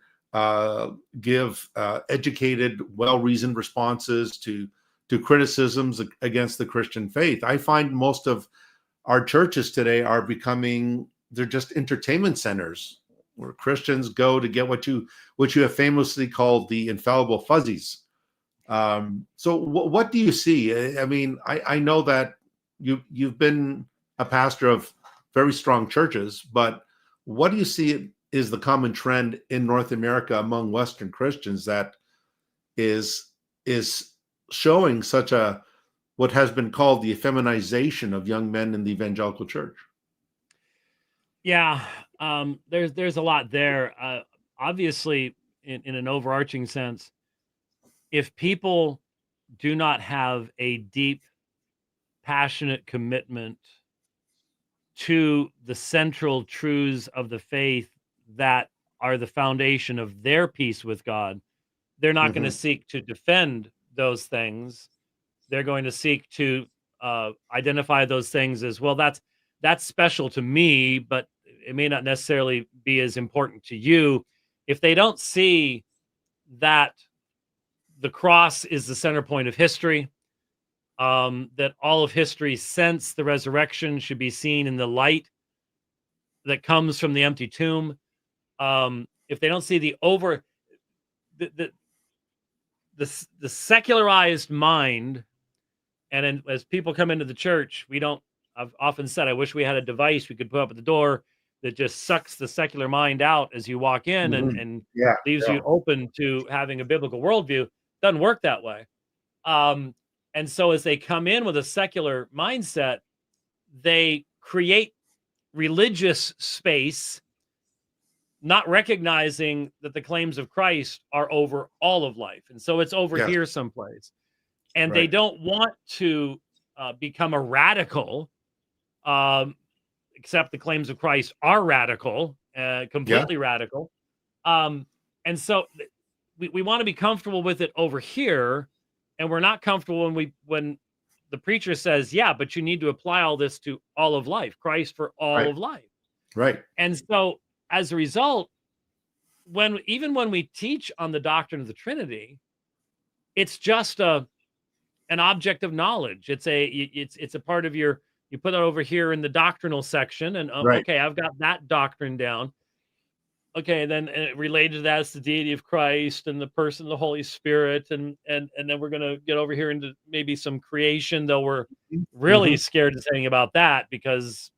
give educated, well-reasoned responses to criticisms against the Christian faith. I find most of our churches today are becoming, they're just entertainment centers where Christians go to get what you have famously called the infallible fuzzies. So what do you see? I mean, I know that you've been a pastor of very strong churches, but what do you see is the common trend in North America among Western Christians that is showing such a, what has been called the effeminization of young men in the evangelical church? Yeah, there's a lot there. Obviously, in an overarching sense, if people do not have a deep, passionate commitment to the central truths of the faith that are the foundation of their peace with God, they're not going to seek to defend those things. They're going to seek to identify those things as, well, that's special to me, but it may not necessarily be as important to you. If they don't see that the cross is the center point of history, that all of history since the resurrection should be seen in the light that comes from the empty tomb. If they don't see the secularized mind, and as people come into the church, I've often said, I wish we had a device we could put up at the door that just sucks the secular mind out as you walk in and leaves you open to having a biblical worldview. Doesn't work that way. And so as they come in with a secular mindset, they create religious space, not recognizing that the claims of Christ are over all of life. And so it's over here someplace. And they don't want to become a radical, except the claims of Christ are radical, completely radical. And so we want to be comfortable with it over here. And we're not comfortable when the preacher says, yeah, but you need to apply all this to all of life, Christ for all of life. Right. And so as a result, even when we teach on the doctrine of the Trinity, it's just an object of knowledge. It's a part of you put it over here in the doctrinal section, and okay, I've got that doctrine down. Okay, then related to that is the deity of Christ and the person of the Holy Spirit, and then we're going to get over here into maybe some creation, though we're really scared to say anything about that because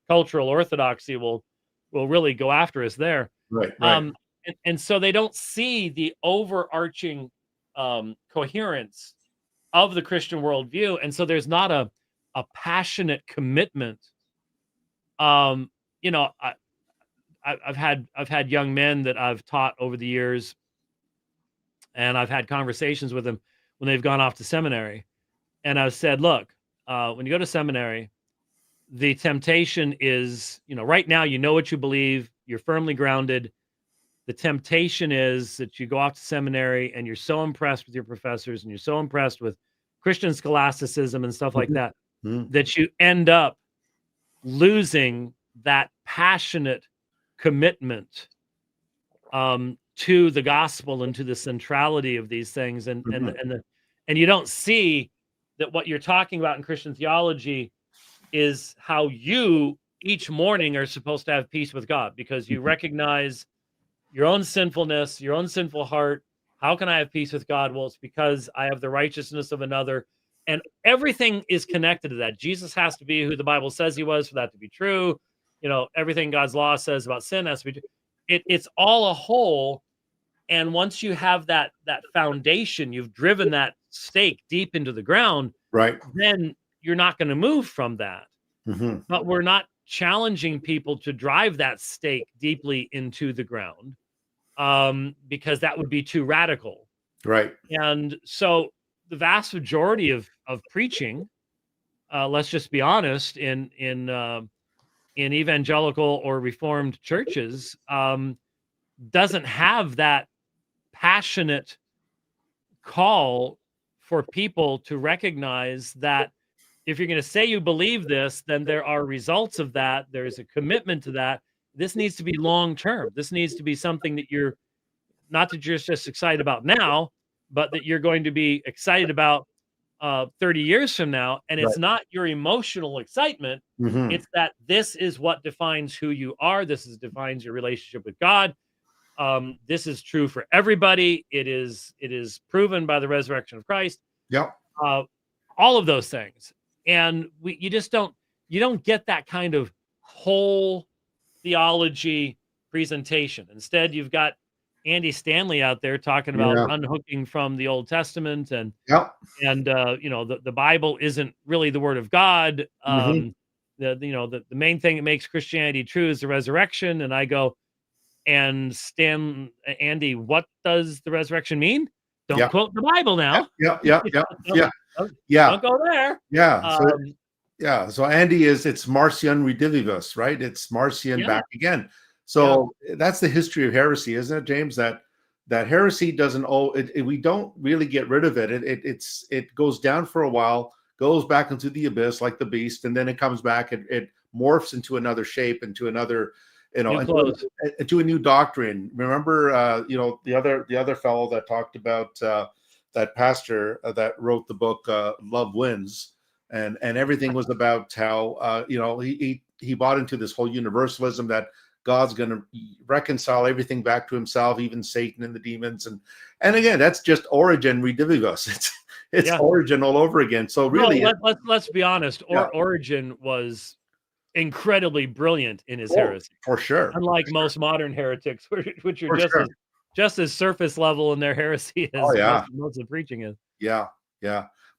cultural orthodoxy will really go after us there. Right. And so they don't see the overarching coherence of the Christian worldview, and so there's not a passionate commitment. You know, I've had young men that I've taught over the years, and I've had conversations with them when they've gone off to seminary. And I've said, look, when you go to seminary, the temptation is, you know, right now, you know what you believe, you're firmly grounded. The temptation is that you go off to seminary and you're so impressed with your professors and you're so impressed with Christian scholasticism and stuff like that, that you end up losing that passionate commitment to the gospel and to the centrality of these things. And you don't see that what you're talking about in Christian theology is how you each morning are supposed to have peace with God, because you recognize your own sinfulness, your own sinful heart. How can I have peace with God? Well, it's because I have the righteousness of another. And everything is connected to that. Jesus has to be who the Bible says he was for that to be true. You know, everything God's law says about sin has to be true. It's all a whole. And once you have that foundation, you've driven that stake deep into the ground, right? Then you're not going to move from that. But we're not challenging people to drive that stake deeply into the ground, because that would be too radical. Right. And so the vast majority of preaching, let's just be honest, in evangelical or Reformed churches, doesn't have that passionate call for people to recognize that if you're going to say you believe this, then there are results of that. There is a commitment to that. This needs to be long-term. This needs to be something that you're not that you're just excited about now, but that you're going to be excited about 30 years from now. And it's not your emotional excitement. It's that this is what defines who you are. This defines your relationship with God. This is true for everybody. It is proven by the resurrection of Christ. Yep. All of those things. And you don't get that kind of whole theology presentation. Instead, you've got Andy Stanley out there talking about unhooking from the Old Testament and you know, the Bible isn't really the word of God. The main thing that makes Christianity true is the resurrection. And I go, and Andy, what does the resurrection mean? Don't quote the Bible now. Don't go there. So Andy it's Marcion redivivus, right? It's Marcion back again. So that's the history of heresy, isn't it, James? That heresy doesn't we don't really get rid of it. It goes down for a while, goes back into the abyss like the beast, and then it comes back. It morphs into another shape, into another, into a new doctrine. Remember, the other fellow that talked about that pastor that wrote the book Love Wins, and everything was about how he bought into this whole universalism that God's going to reconcile everything back to himself, even Satan and the demons. And again, that's just Origen redivivus. It's Origen all over again. So really, let's be honest. Origen was incredibly brilliant in his heresy, for sure. Unlike most modern heretics, which are just as surface level in their heresy as most of the preaching is.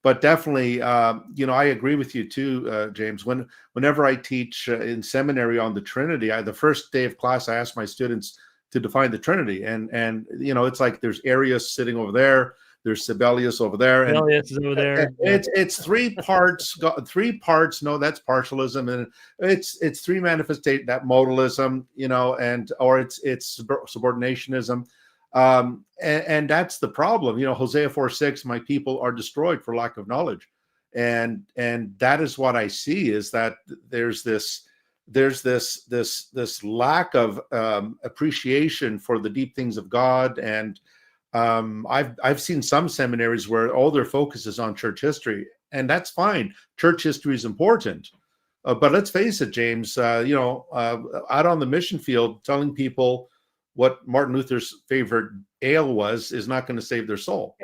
But definitely, I agree with you too, James. Whenever I teach in seminary on the Trinity, the first day of class, I ask my students to define the Trinity, and it's like there's Arius sitting over there, there's Sibelius over there, and is over there. It's three parts. No, that's partialism, and it's three manifestation, that modalism, or it's subordinationism. And that's the problem. Hosea 4:6, my people are destroyed for lack of knowledge. And that is what I see, is that there's this lack of appreciation for the deep things of God. And I've seen some seminaries where all their focus is on church history, and that's fine. Church history is important. But let's face it, James, out on the mission field, telling people what Martin Luther's favorite ale was is not going to save their soul.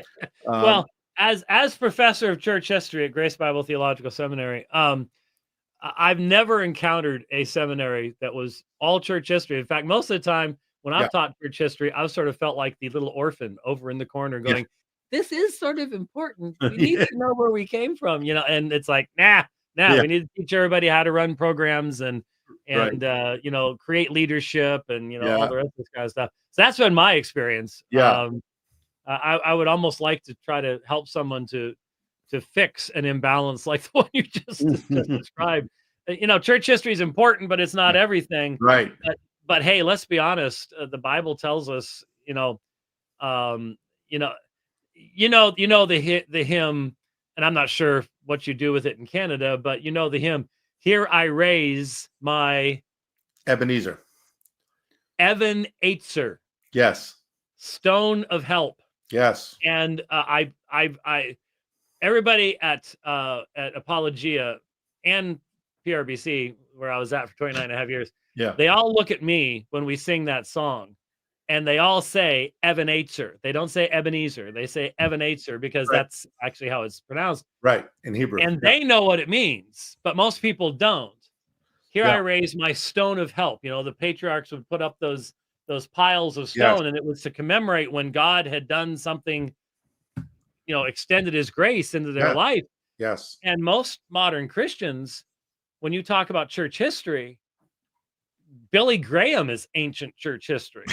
Well, as professor of church history at Grace Bible Theological Seminary, I've never encountered a seminary that was all church history. In fact, most of the time when I've taught church history, I've sort of felt like the little orphan over in the corner going, this is sort of important. We need to know where we came from, and it's like, nah, Now we need to teach everybody how to run programs and right. Create leadership and all Yeah. the rest of this kind of stuff. So that's been my experience. Yeah. I would almost like to try to help someone to fix an imbalance like the one you just described. Church history is important, but it's not everything. Right. But hey, let's be honest. The Bible tells us, um, you know, the hymn, and I'm not sure what you do with it in Canada, but the hymn, "Here I raise my Ebenezer." Evan Aitzer, Yes. stone of help. Yes. And I everybody at Apologia and PRBC, where I was at for 29 and a half years, Yeah. they all look at me when we sing that song, and they all say Evan Aitzer. They don't say Ebenezer. They say Evan Aitzer because that's actually how it's pronounced. Right, in Hebrew. And they know what it means, but most people don't. Here I raise my stone of help. The patriarchs would put up those piles of stone, and it was to commemorate when God had done something, extended his grace into their life. Yes. And most modern Christians, when you talk about church history, Billy Graham is ancient church history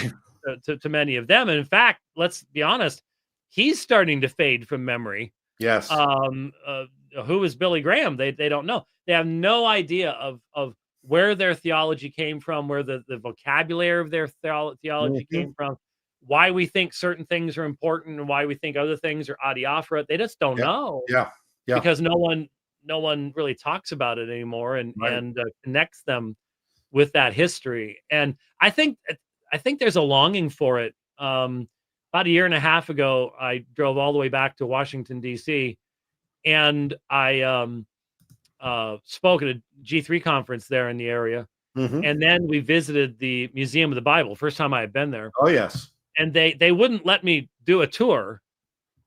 to many of them. And in fact, let's be honest, he's starting to fade from memory. Yes. Who is Billy Graham? They don't know. They have no idea of where their theology came from, where the vocabulary of their theology came from, why we think certain things are important and why we think other things are adiaphora. They just don't know. Yeah. Because no one really talks about it anymore and connects them with that history. And I think there's a longing for it. About a year and a half ago, I drove all the way back to Washington, D.C., and I spoke at a G3 conference there in the area. And then we visited the Museum of the Bible. First time I had been there. Oh, yes. And they wouldn't let me do a tour.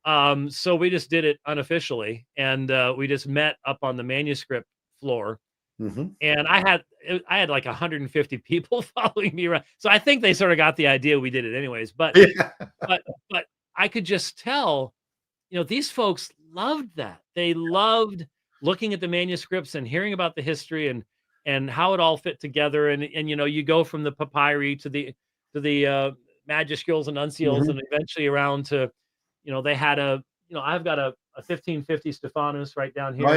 So we just did it unofficially. And we just met up on the manuscript floor. And I had like 150 people following me around. So I think they sort of got the idea we did it anyways. But but I could just tell, these folks loved that. They loved looking at the manuscripts and hearing about the history and how it all fit together. And you go from the papyri to the majuscules and uncials and eventually around to, they had I've got a 1550 Stephanus right down here. Oh,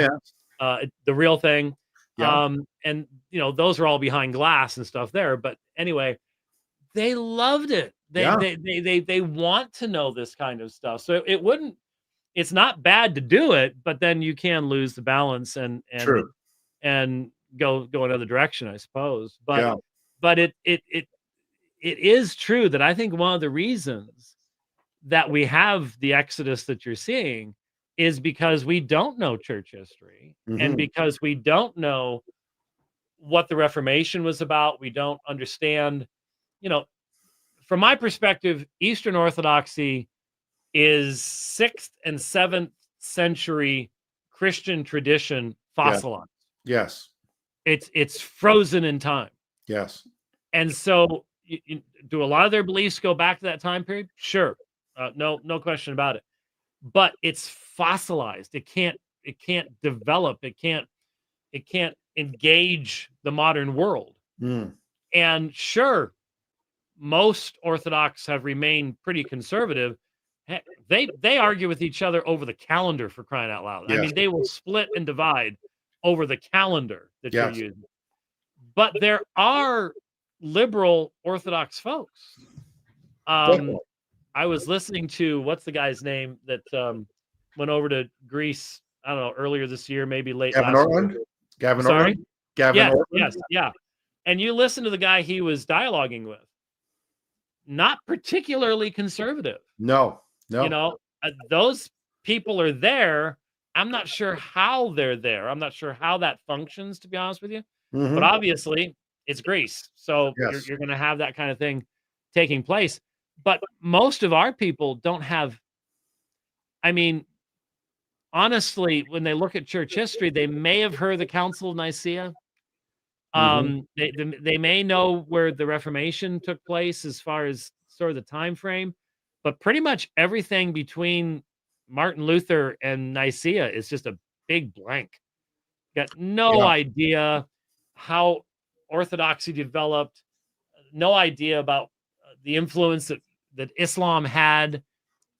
yeah. The real thing. Yeah. And those are all behind glass and stuff there. But anyway, they loved it. They want to know this kind of stuff. So it's not bad to do it, but then you can lose the balance and go another direction, I suppose. But it is true that I think one of the reasons that we have the exodus that you're seeing is because we don't know church history and because we don't know what the Reformation was about. We don't understand, from my perspective, Eastern Orthodoxy is 6th and 7th century Christian tradition fossilized. Yes. It's frozen in time. Yes. And so do a lot of their beliefs go back to that time period? Sure. No question about it. But it's fossilized. It can't develop. It can't engage the modern world. And sure, most Orthodox have remained pretty conservative. Heck, they argue with each other over the calendar, for crying out loud. I mean, they will split and divide over the calendar that you're using. But there are liberal Orthodox folks. I was listening to, what's the guy's name that went over to Greece, I don't know, earlier this year, maybe late last year. Gavin Sorry? Gavin Ortland? Yes, yeah. And you listen to the guy he was dialoguing with. Not particularly conservative. No. Those people are there. I'm not sure how they're there. I'm not sure how that functions, to be honest with you. But obviously, it's Greece. So you're going to have that kind of thing taking place. But most of our people don't have, I mean, honestly, when they look at church history, they may have heard the Council of Nicaea. They may know where the Reformation took place as far as sort of the time frame, but pretty much everything between Martin Luther and Nicaea is just a big blank. got no idea how Orthodoxy developed, no idea about the influence that Islam had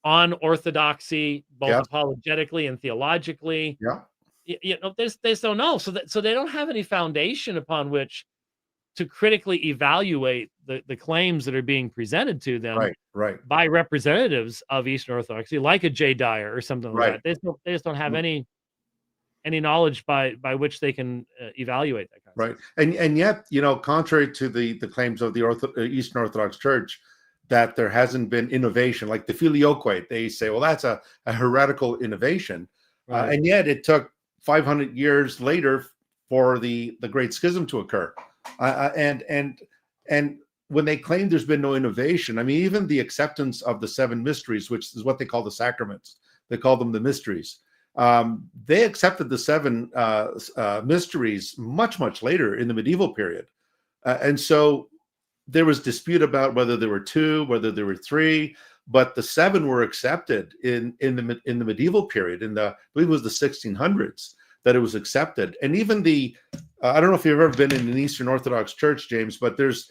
on Orthodoxy, both apologetically and theologically. They just don't know. So they don't have any foundation upon which to critically evaluate the claims that are being presented to them by representatives of Eastern Orthodoxy, like a Jay Dyer or something like that. They just don't have any knowledge by which they can evaluate that kind of stuff. And yet, contrary to the claims of the Eastern Orthodox Church, that there hasn't been innovation, like the filioque, they say, well, that's a heretical innovation. And yet it took 500 years later for the Great Schism to occur. And when they claim there's been no innovation, I mean, even the acceptance of the 7 mysteries, which is what they call the sacraments, they call them the mysteries. They accepted the 7 mysteries much later in the medieval period. And so there was dispute about whether there were 2, whether there were 3, but the 7 were accepted in the medieval period, I believe it was the 1600s that it was accepted. And even I don't know if you've ever been in an Eastern Orthodox church, James, but there's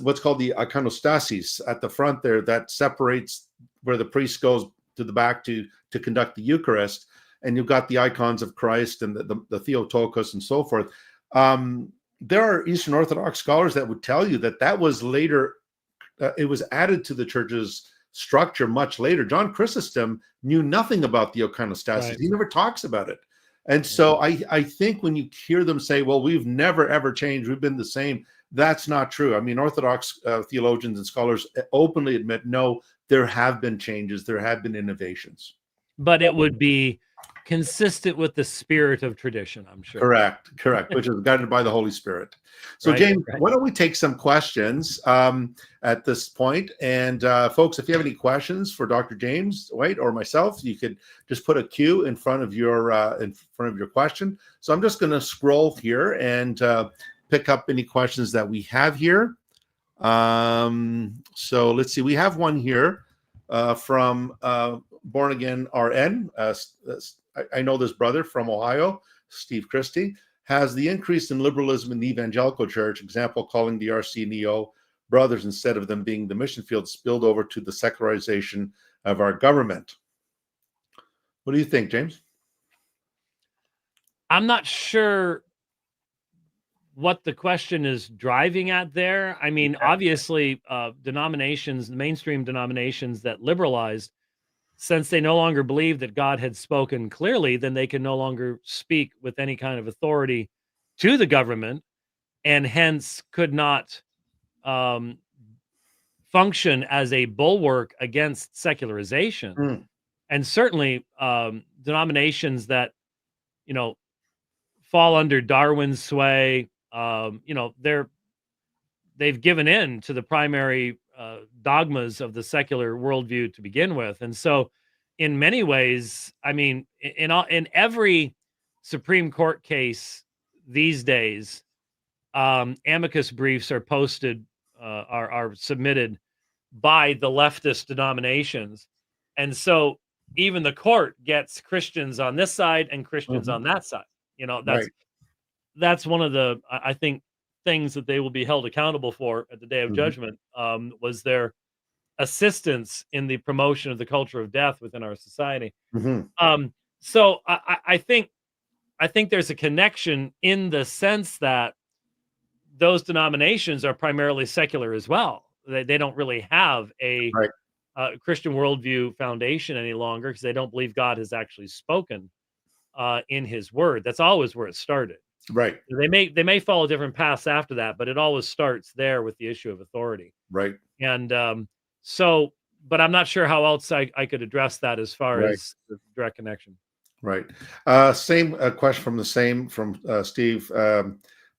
what's called the iconostasis at the front there that separates where the priest goes to the back to conduct the Eucharist, and you've got the icons of Christ and the Theotokos and so forth. There are Eastern Orthodox scholars that would tell you that was later, it was added to the church's structure much later. John Chrysostom knew nothing about the iconostasis. He never talks about it. And so I think when you hear them say, well, we've never, ever changed, we've been the same, that's not true. I mean, Orthodox theologians and scholars openly admit, no, there have been changes, there have been innovations. But it would be consistent with the spirit of tradition, I'm sure. Correct, which is guided by the Holy Spirit. So James, why don't we take some questions at this point? And folks, if you have any questions for Dr. James White or myself, you could just put a Q in front of your question. So I'm just going to scroll here and pick up any questions that we have here. So let's see, we have one here from Born Again RN. I know this brother from Ohio, Steve Christie, has the increase in liberalism in the Evangelical Church, example, calling the RC Neo brothers instead of them being the mission field, spilled over to the secularization of our government. What do you think, James? I'm not sure what the question is driving at there. I mean, obviously, denominations, mainstream denominations that liberalized, since they no longer believe that God had spoken clearly, then they can no longer speak with any kind of authority to the government, and hence could not function as a bulwark against secularization. And certainly denominations that, fall under Darwin's sway, they've given in to the primary dogmas of the secular worldview to begin with. And so in many ways, I mean, in every Supreme Court case these days, amicus briefs are posted, are submitted by the leftist denominations. And so even the court gets Christians on this side and Christians on that side. That's one of the, I think, things that they will be held accountable for at the day of judgment, was their assistance in the promotion of the culture of death within our society. So I think there's a connection in the sense that those denominations are primarily secular as well. They don't really have a Christian worldview foundation any longer, because they don't believe God has actually spoken in His Word. That's always where it started. They may follow different paths after that, but it always starts there with the issue of authority. And so, but I'm not sure how else I could address that as far as the direct connection. Same question from Steve.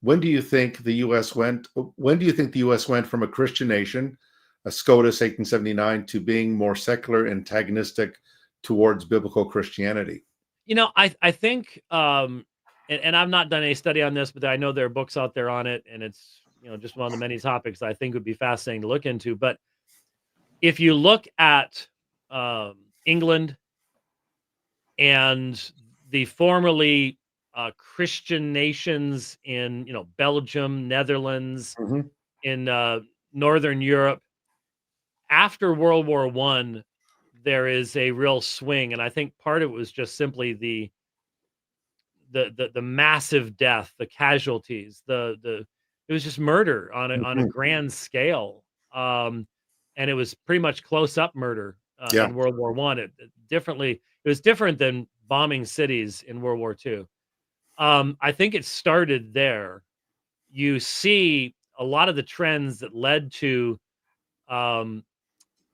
When do you think the U.S. went from a Christian nation, a SCOTUS 1879, to being more secular, antagonistic towards biblical Christianity? I think, and I've not done any study on this, but I know there are books out there on it, and it's, just one of the many topics I think would be fascinating to look into. But if you look at England and the formerly Christian nations in, Belgium, Netherlands, Mhm. in Northern Europe. After World War I, there is a real swing, and I think part of it was just simply the massive death, the casualties, the it was just murder on a Mhm. grand scale, and it was pretty much close up murder Yeah. in World War I. It was different than bombing cities in World War II. I think it started there. You see a lot of the trends that led to um,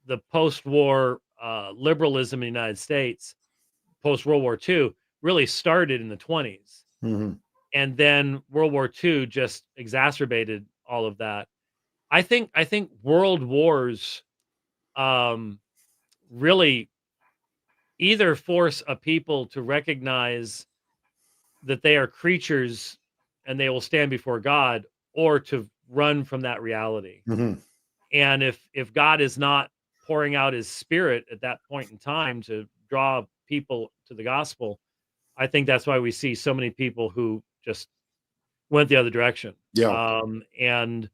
the post-war liberalism in the United States, post World War II, really started in the 20s. Mhm. And then World War II just exacerbated all of that. I think world wars um, really either force a people to recognize that they are creatures and they will stand before God, or to run from that reality. Mhm. And if God is not pouring out his spirit at that point in time to draw people to the gospel, I think that's why we see so many people who just went the other direction, Yeah. and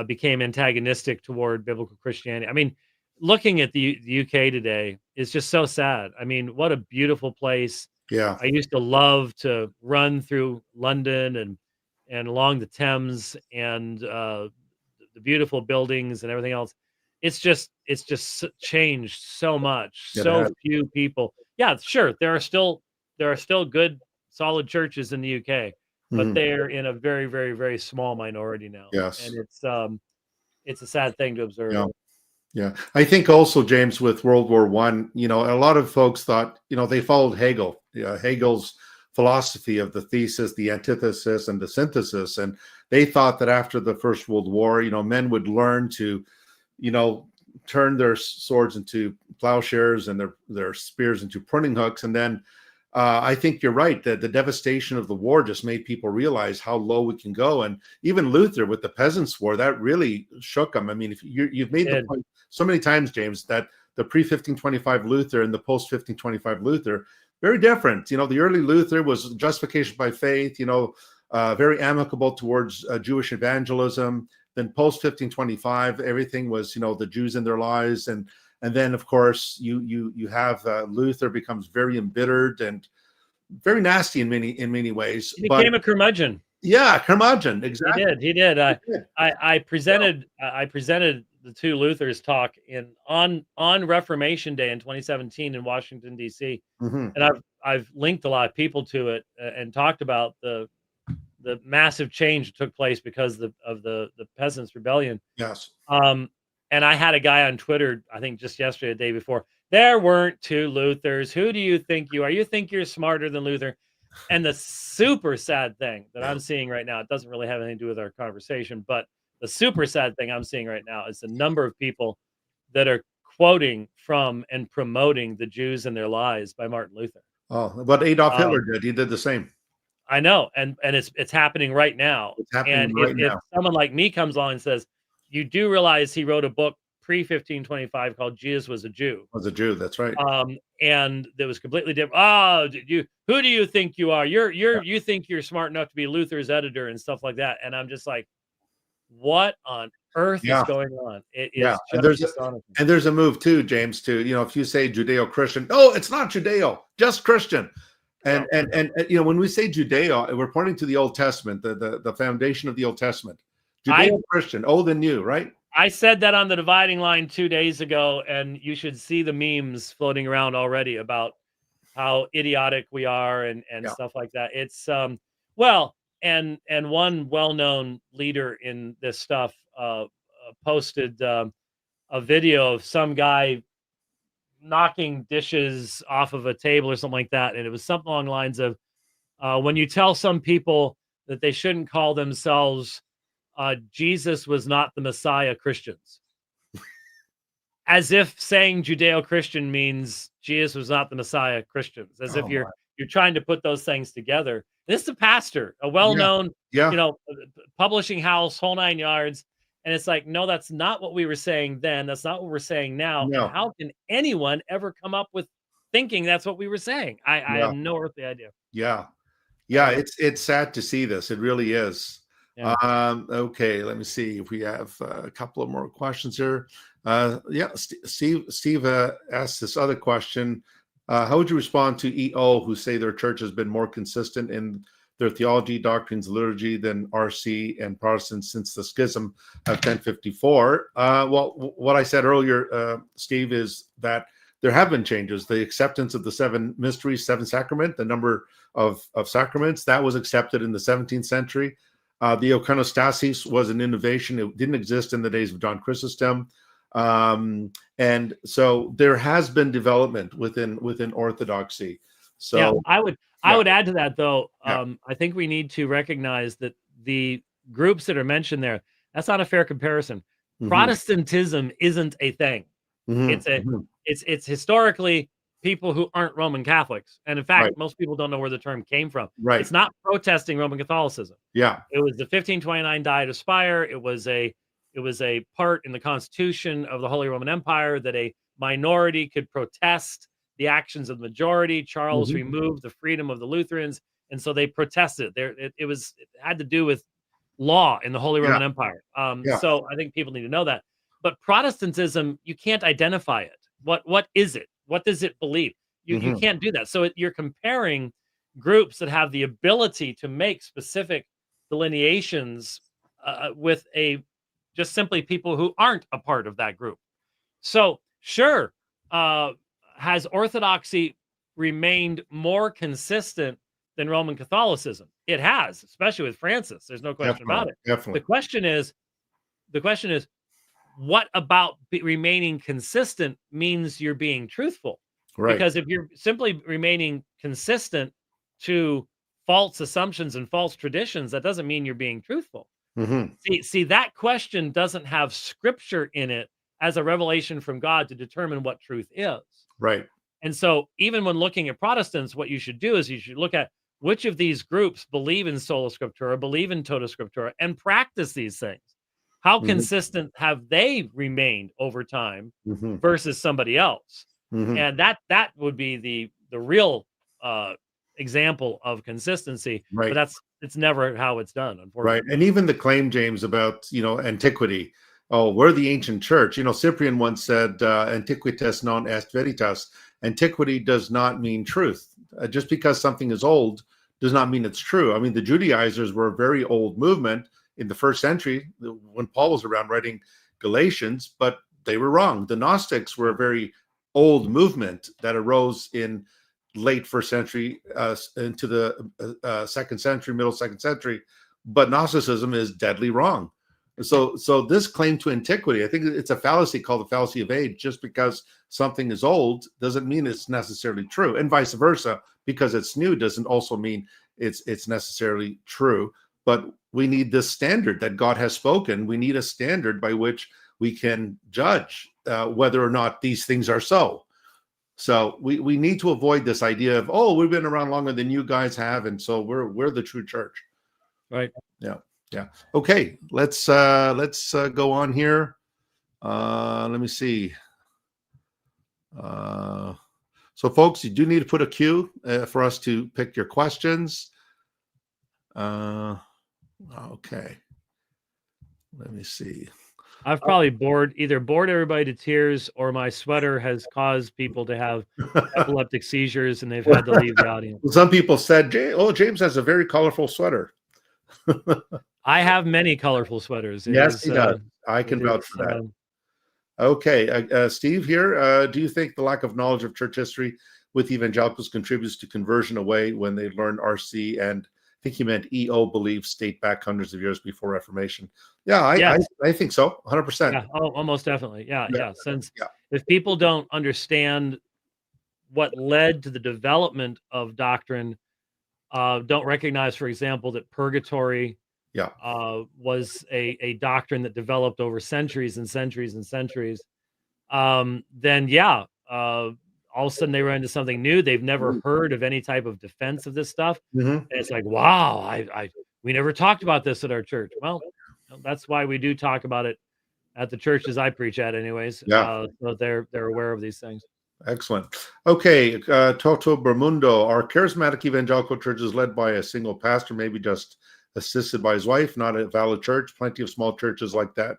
became antagonistic toward biblical Christianity. I mean, looking at the UK today is just so sad. I mean, what a beautiful place. Yeah. I used to love to run through London and along the Thames, and the beautiful buildings and everything else. It's just changed so much. It So has. few people. Yeah, sure. There are still good, solid churches in the UK, but Mhm. they're in a very, very, very small minority now, and Yes. it's a sad thing to observe. Yeah. Yeah. I think also, James, with World War One, a lot of folks thought, they followed Hegel, Hegel's philosophy of the thesis, the antithesis, and the synthesis. And they thought that after the First World War, men would learn to, you know, turn their swords into plowshares and their spears into pruning hooks. And then I think you're right that the devastation of the war just made people realize how low we can go. And even Luther with the Peasants' War, that really shook him. I mean, if you've made the point so many times, James, that the pre-1525 Luther and the post-1525 Luther, very different. The early Luther was justification by faith, very amicable towards Jewish evangelism. Then post-1525, everything was, the Jews in their lives. And then, of course, you have Luther becomes very embittered and very nasty in many ways. He But became a curmudgeon. yeah, curmudgeon, exactly. He did. I He did. I presented the two Luthers talk on Reformation Day in 2017 in Washington D.C. Mhm. And I've linked a lot of people to it, and talked about the massive change that took place because of the Peasants' Rebellion. Yes. Um, and I had a guy on Twitter, I think just yesterday, the day before. There weren't two Luthers. Who do you think you are? You think you're smarter than Luther? And the super sad thing that Yeah. I'm seeing right now, it doesn't really have anything to do with our conversation, but the super sad thing I'm seeing right now is the number of people that are quoting from and promoting the Jews and their lies by Martin Luther. Oh, what Adolf Hitler Um, did, he did the same. I know, and it's happening right now. It's happening And if right if now. someone like me comes along and says, "You do realize he wrote a book pre-1525 called Jesus Was a Jew," Was a Jew, that's right. and that was completely different. "Oh, who do you think you are? You think you're smart enough to be Luther's editor," and stuff like that. And I'm just like, "What on earth is Yeah. going on?" It Yeah. is And just astonishing. there's a move too, James, to, if you say Judeo-Christian, no, it's not Judeo, just Christian. Yeah. And when we say Judeo, we're pointing to the Old Testament, the foundation of the Old Testament. I Judeo-Christian, old and new, right? I said that on the dividing line 2 days ago, and you should see the memes floating around already about how idiotic we are, and Yeah. stuff like that. It's well, and one well-known leader in this stuff posted a video of some guy knocking dishes off of a table or something like that, and it was something along the lines of, when you tell some people that they shouldn't call themselves Jesus was not the Messiah Christians. As if saying Judeo-Christian means Jesus was not the Messiah Christians, as if Oh you're trying to put those things together. This is a pastor, a yeah. well-known, Yeah. publishing house, whole 9 yards, and it's like, no, that's not what we were saying then. That's not what we're saying now. And No. how can anyone ever come up with thinking that's what we were saying? I Yeah. have no earthly idea. Yeah. Yeah, it's sad to see this. It really is. Yeah. Okay, let me see if we have a couple of more questions here. Yeah, Steve asked this other question. How would you respond to EO who say their church has been more consistent in their theology, doctrines, liturgy than RC and Protestants since the schism of 1054? Well, what I said earlier, Steve, is that there have been changes. The acceptance of the seven mysteries, seven sacrament, the number of sacraments, that was accepted in the 17th century. The iconostasis was an innovation. It didn't exist in the days of John Chrysostom. And so there has been development within Orthodoxy. So yeah, I would add to that, though. I think we need to recognize that the groups that are mentioned there, that's not a fair comparison. Protestantism isn't a thing. It's historically people who aren't Roman Catholics. And in fact, most people don't know where the term came from. It's not protesting Roman Catholicism. Yeah. It was the 1529 Diet of Spire. It was a part in the Constitution of the Holy Roman Empire that a minority could protest the actions of the majority. Charles removed the freedom of the Lutherans, and so they protested. It had to do with law in the Holy Roman Empire. So I think people need to know that. But Protestantism, you can't identify it. What is it? What does it believe? You can't do that. So you're comparing groups that have the ability to make specific delineations with just simply people who aren't a part of that group. So sure, has Orthodoxy remained more consistent than Roman Catholicism? It has, especially with Francis. There's no question about it. Definitely. The question is, what about remaining consistent means you're being truthful? Right. Because if you're simply remaining consistent to false assumptions and false traditions, that doesn't mean you're being truthful. See, that question doesn't have scripture in it as a revelation from God to determine what truth is. Right. And so even when looking at Protestants, what you should do is you should look at which of these groups believe in sola scriptura, believe in tota scriptura, and practice these things. How consistent have they remained over time versus somebody else? And that would be the real example of consistency. Right. But it's never how it's done, unfortunately. Right. And even the claim, James, about antiquity. Oh, we're the ancient church. Cyprian once said, "Antiquitas non est veritas." Antiquity does not mean truth. Just because something is old does not mean it's true. I mean, the Judaizers were a very old movement in the first century when Paul was around writing Galatians, but they were wrong. The Gnostics were a very old movement that arose in late first century into the second century, middle second century, but Gnosticism is deadly wrong. So this claim to antiquity, I think it's a fallacy called the fallacy of age. Just because something is old doesn't mean it's necessarily true, and vice versa. Because it's new doesn't also mean it's necessarily true. But we need this standard that God has spoken. We need a standard by which we can judge whether or not these things are so. So we need to avoid this idea of, oh, we've been around longer than you guys have, and so we're the true church. Right. Yeah. Okay, let's go on here. Let me see. So folks, you do need to put a queue for us to pick your questions. Okay. Let me see. I've probably bored everybody to tears, or my sweater has caused people to have epileptic seizures and they've had to leave the audience. Some people said, James has a very colorful sweater. I have many colorful sweaters. Yes, he does. I can vouch for that. Okay. Steve here. Do you think the lack of knowledge of church history with evangelicals contributes to conversion away when they learn RC and I think he meant EO beliefs date back hundreds of years before Reformation? Yeah, I think so, 100%. Yeah, almost definitely. Yeah. Since if people don't understand what led to the development of doctrine, don't recognize, for example, that purgatory was a doctrine that developed over centuries and centuries and centuries, then all of a sudden they run into something new. They've never heard of any type of defense of this stuff. And it's like, wow, we never talked about this at our church. Well, that's why we do talk about it at the churches I preach at anyways. So they're aware of these things. Excellent. Okay, Toto Bermundo, are charismatic evangelical churches led by a single pastor, maybe just assisted by his wife, not a valid church? Plenty of small churches like that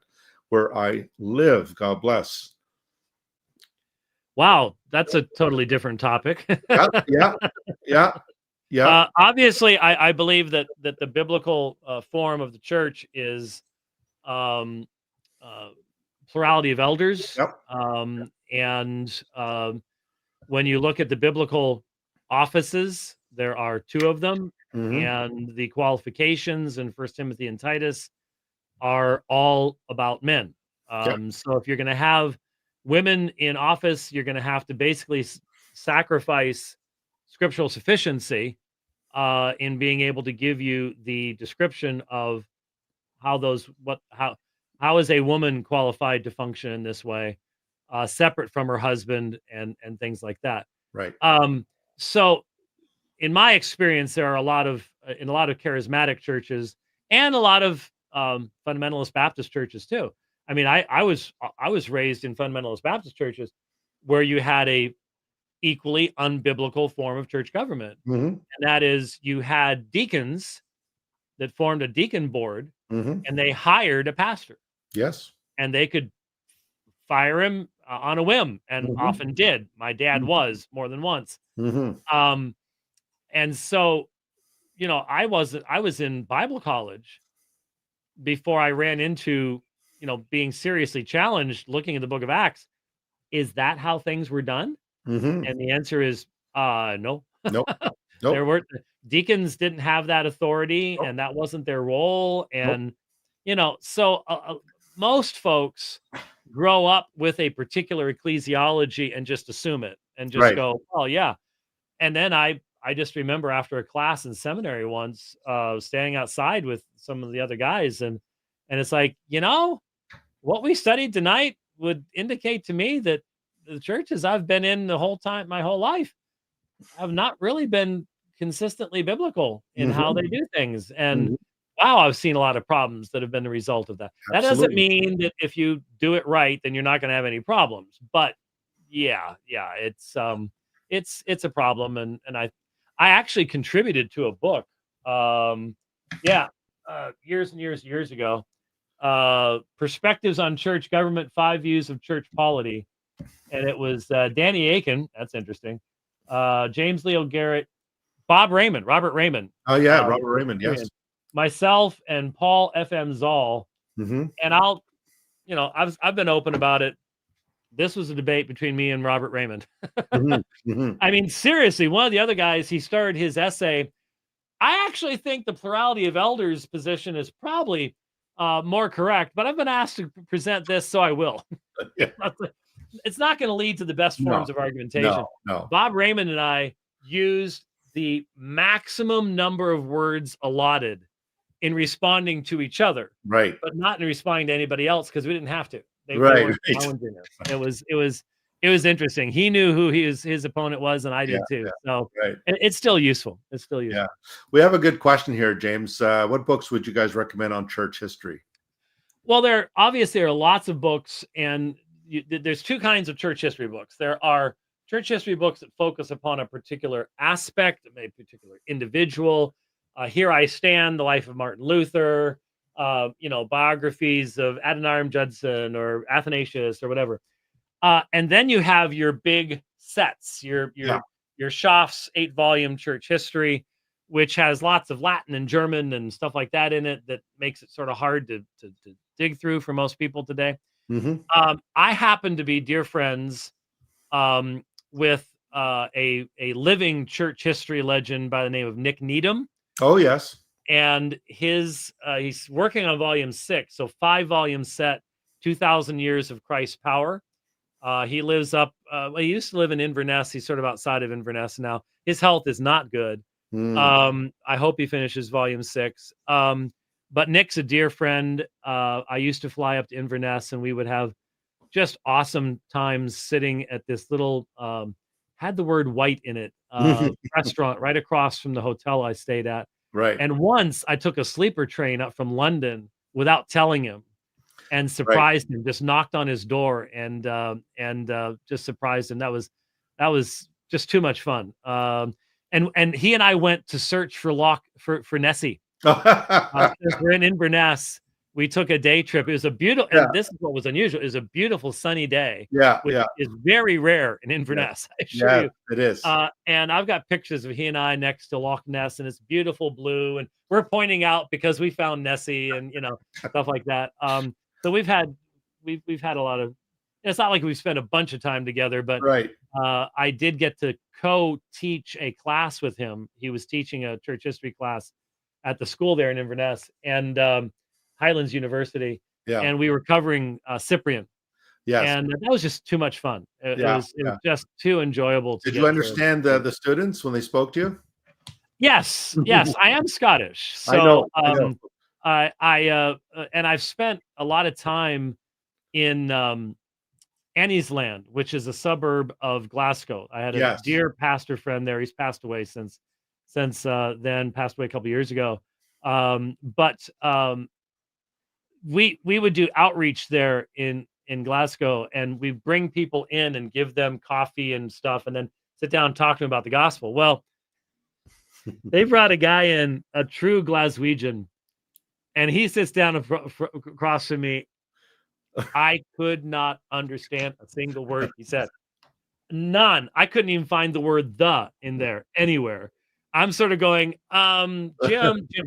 where I live. God bless. Wow, that's a totally different topic. Yeah. Obviously, I believe that the biblical form of the church is um, plurality of elders. Yep. And when you look at the biblical offices, there are two of them, and the qualifications in First Timothy and Titus are all about men. So if you're going to have women in office, you're going to have to basically sacrifice scriptural sufficiency in being able to give you the description of how is a woman qualified to function in this way, separate from her husband and things like that. Right. So in my experience, there are in a lot of charismatic churches and a lot of fundamentalist Baptist churches too. I mean, I was raised in fundamentalist Baptist churches where you had a equally unbiblical form of church government, and that is you had deacons that formed a deacon board, and they hired a pastor. Yes, and they could fire him on a whim, and often did. My dad was more than once. And so, I was in Bible college before I ran into, being seriously challenged looking at the book of Acts. Is that how things were done? And the answer is, no. Nope. There were deacons didn't have that authority, and that wasn't their role. And, so most folks grow up with a particular ecclesiology and just assume it and just go, oh yeah. And then I just remember after a class in seminary once, standing outside with some of the other guys, and it's like, what we studied tonight would indicate to me that the churches I've been in my whole life, have not really been consistently biblical in how they do things. And wow, I've seen a lot of problems that have been the result of that. That doesn't mean that if you do it right, then you're not going to have any problems. But yeah, it's a problem. And I actually contributed to a book. Years and years ago. Perspectives on Church Government, 5 Views of Church Polity. And it was Danny Aiken. That's interesting. James Leo Garrett, Robert Raymond. Oh yeah, Robert Raymond. Yes. Myself and Paul F.M. Zoll. And I've been open about it. This was a debate between me and Robert Raymond. I mean, seriously, one of the other guys, he started his essay. I actually think the plurality of elders position is probably more correct, but I've been asked to present this, so I will. It's not going to lead to the best forms of argumentation. No. Bob Raymond and I used the maximum number of words allotted in responding to each other, but not in responding to anybody else, because we didn't have to. They weren't challenging us. It was interesting. He knew who his opponent was, and I did too. So it's still useful. It's still useful. Yeah. We have a good question here, James. What books would you guys recommend on church history? Well, there are lots of books, and there's two kinds of church history books. There are church history books that focus upon a particular aspect, a particular individual. Here I Stand, the life of Martin Luther, biographies of Adoniram Judson or Athanasius or whatever. And then you have your big sets, your Schaff's 8-volume church history, which has lots of Latin and German and stuff like that in it, that makes it sort of hard to dig through for most people today. I happen to be dear friends with a living church history legend by the name of Nick Needham. Oh, yes. And he's working on volume 6, so 5-volume set, 2,000 Years of Christ's Power. He lives up, he used to live in Inverness. He's sort of outside of Inverness now. His health is not good. I hope he finishes volume 6. But Nick's a dear friend. I used to fly up to Inverness, and we would have just awesome times sitting at this little, had the word white in it, restaurant right across from the hotel I stayed at. And once I took a sleeper train up from London without telling him, and surprised him, just knocked on his door and just surprised him. That was that was just too much fun. And he and I went to search for Nessie. Since we're in Inverness, we took a day trip. It was a beautiful, and this is what was unusual. It was a beautiful sunny day, which is very rare in Inverness. I assure you, it is. And I've got pictures of he and I next to Loch Ness, and it's beautiful blue, and we're pointing out because we found Nessie and stuff like that. So we've had a lot of. It's not like we've spent a bunch of time together, but I did get to co-teach a class with him. He was teaching a church history class at the school there in Inverness and Highlands University, and we were covering Cyprian. And that was just too much fun. It was just too enjoyable. Did you understand the students when they spoke to you? Yes, I am Scottish, so I know. And I've spent a lot of time in Annie's Land, which is a suburb of Glasgow. I had a dear pastor friend there. He's passed away since then, passed away a couple of years ago. But we would do outreach there in Glasgow, and we bring people in and give them coffee and stuff, and then sit down and talk to them about the gospel. Well, they brought a guy in, a true Glaswegian, and he sits down across from me. I could not understand a single word he said. None. I couldn't even find the word "the" in there anywhere. I'm sort of going, Jim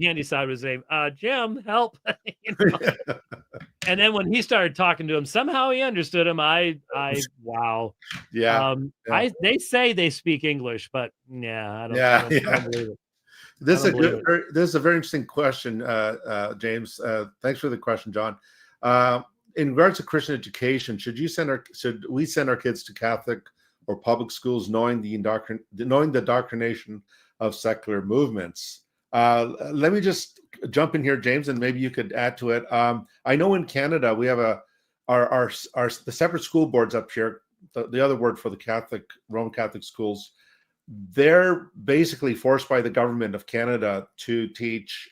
Handyside was his name. Jim, help. And then when he started talking to him, somehow he understood him. Wow. They say they speak English, but I don't believe it. This is a very interesting question, James. Thanks for the question, John. In regards to Christian education, should we send our kids to Catholic or public schools knowing the indoctrination of secular movements? Let me just jump in here, James, and maybe you could add to it. I know in Canada we have the separate school boards up here. The other word for the Roman Catholic schools, they're basically forced by the government of Canada to teach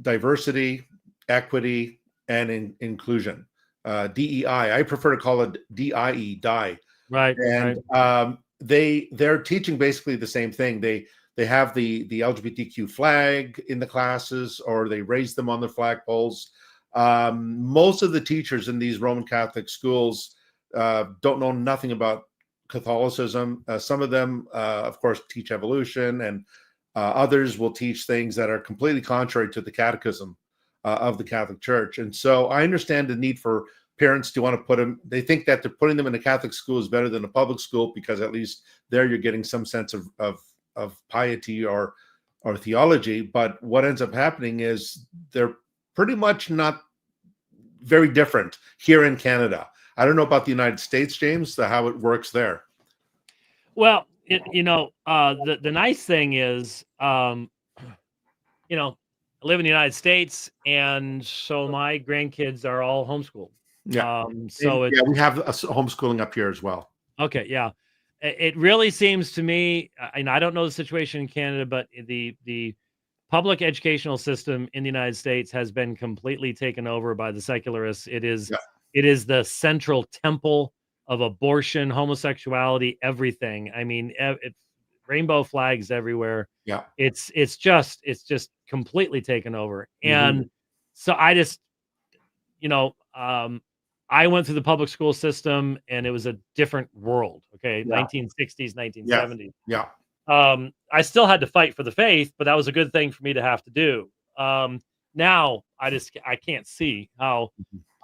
diversity, equity, and inclusion. DEI. I prefer to call it DIE, die. Right. And they're teaching basically the same thing. They have the LGBTQ flag in the classes, or they raise them on the flagpoles. Most of the teachers in these Roman Catholic schools don't know nothing about Catholicism. Some of them, of course, teach evolution, and others will teach things that are completely contrary to the catechism of the Catholic Church. And so I understand the need for parents to want to put them, they think that putting them in a Catholic school is better than a public school, because at least there you're getting some sense of piety or theology. But what ends up happening is they're pretty much not very different here in Canada. I don't know about the United States, James, how it works there. Well, the nice thing is, I live in the United States, and so my grandkids are all homeschooled. We have a homeschooling up here as well. Okay, yeah. It really seems to me, and I don't know the situation in Canada, but the public educational system in the United States has been completely taken over by the secularists. It is the central temple of abortion, homosexuality, everything. I mean, rainbow flags everywhere. Yeah, it's just completely taken over. And so I just, I went through the public school system, and it was a different world. Okay, 1960s, 1970s. Yeah. I still had to fight for the faith, but that was a good thing for me to have to do. Now I can't see how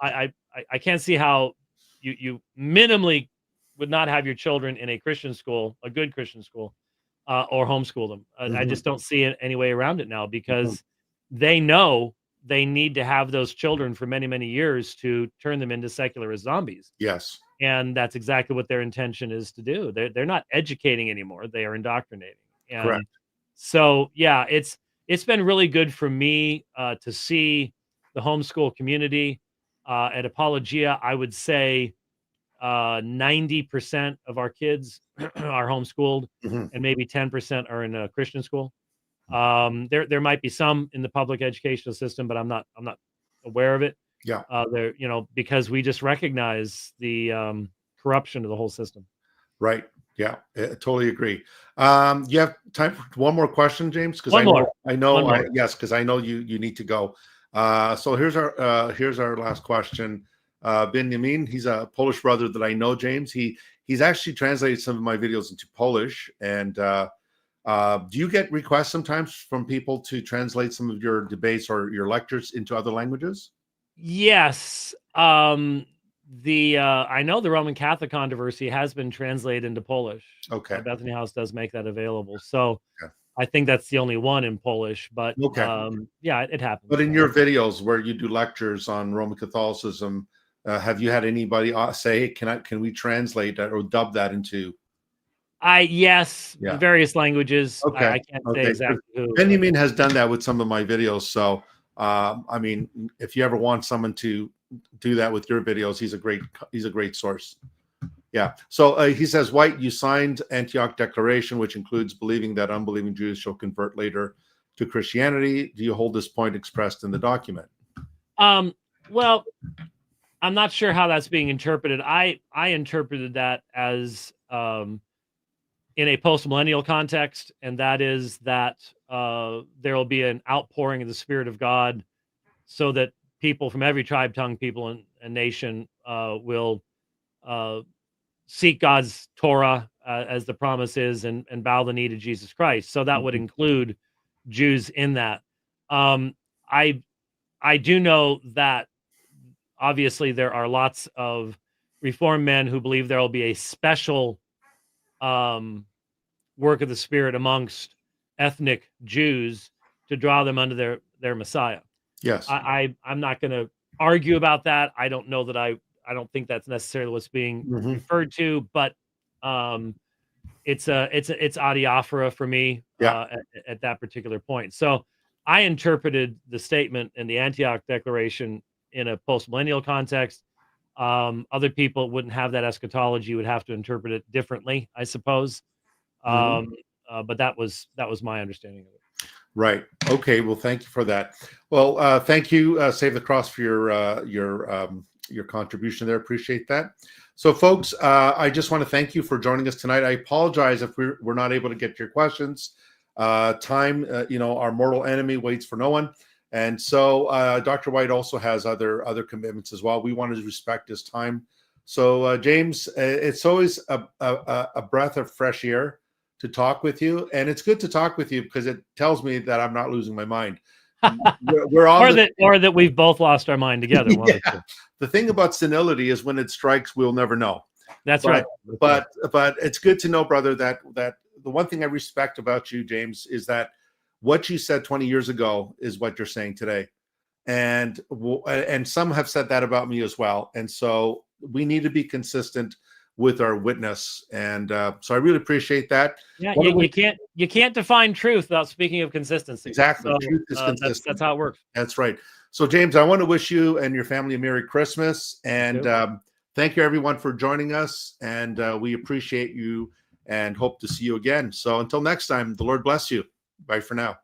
I can't see how you minimally would not have your children in a Christian school, a good Christian school, or homeschool them. I just don't see any way around it now, because they know they need to have those children for many, many years to turn them into secularist zombies. Yes. And that's exactly what their intention is to do. They're not educating anymore. They are indoctrinating. And correct. So, yeah, it's been really good for me to see the homeschool community. At Apologia, I would say 90% of our kids are homeschooled, and maybe 10% are in a Christian school. There might be some in the public educational system, but I'm not aware of it. Yeah. Because we just recognize the corruption of the whole system. Right. Yeah, I totally agree. You have time for one more question, James? Because yes, because I know you need to go. So here's our last question. Benjamin, he's a Polish brother that I know, James. He's actually translated some of my videos into Polish. And do you get requests sometimes from people to translate some of your debates or your lectures into other languages? Yes. I know the Roman Catholic controversy has been translated into Polish. Okay. Bethany House does make that available. So Okay. I think that's the only one in Polish, but yeah, it happens. But in your videos where you do lectures on Roman Catholicism, have you had anybody say, can we translate that or dub that into? Various languages. Okay. I can't say exactly who. Benjamin has done that with some of my videos. So, I mean, if you ever want someone to do that with your videos, he's a great source. Yeah. So he says, White, you signed Antioch Declaration, which includes believing that unbelieving Jews shall convert later to Christianity. Do you hold this point expressed in the document? Well, I'm not sure how that's being interpreted. I interpreted that as in a post-millennial context, and that is that there will be an outpouring of the Spirit of God so that people from every tribe, tongue, people, and nation will seek God's Torah as the promise is, and bow the knee to Jesus Christ. So that would include Jews in that. I do know that obviously there are lots of Reformed men who believe there will be a special work of the Spirit amongst ethnic Jews to draw them under their Messiah. Yes. I'm not going to argue about that. I don't know that I don't think that's necessarily what's being referred to, but it's adiaphora for me at that particular point. So I interpreted the statement in the Antioch Declaration in a post-millennial context. Other people wouldn't have that eschatology, would have to interpret it differently, I suppose. But that was my understanding of it. Right. Okay. Well, thank you for that. Well, thank you, Save the Cross, for your contribution there. Appreciate that. So, folks, I just want to thank you for joining us tonight. I apologize if we're not able to get to your questions. Time, our mortal enemy waits for no one. And so Dr. White also has other commitments as well. We want to respect his time. So, James, it's always a breath of fresh air to talk with you, and it's good to talk with you because it tells me that I'm not losing my mind. We're all or that we've both lost our mind together. Yeah. The thing about senility is when it strikes, we'll never know. That's right. But it's good to know, brother, that the one thing I respect about you, James, is that what you said 20 years ago is what you're saying today, and some have said that about me as well. And so we need to be consistent with our witness, and so I really appreciate that. Yeah, you can't define truth without speaking of consistency. Exactly, so, truth is consistent. That's how it works. That's right. So, James, I want to wish you and your family a Merry Christmas, and thank you everyone for joining us, and we appreciate you and hope to see you again. So, until next time, the Lord bless you. Bye for now.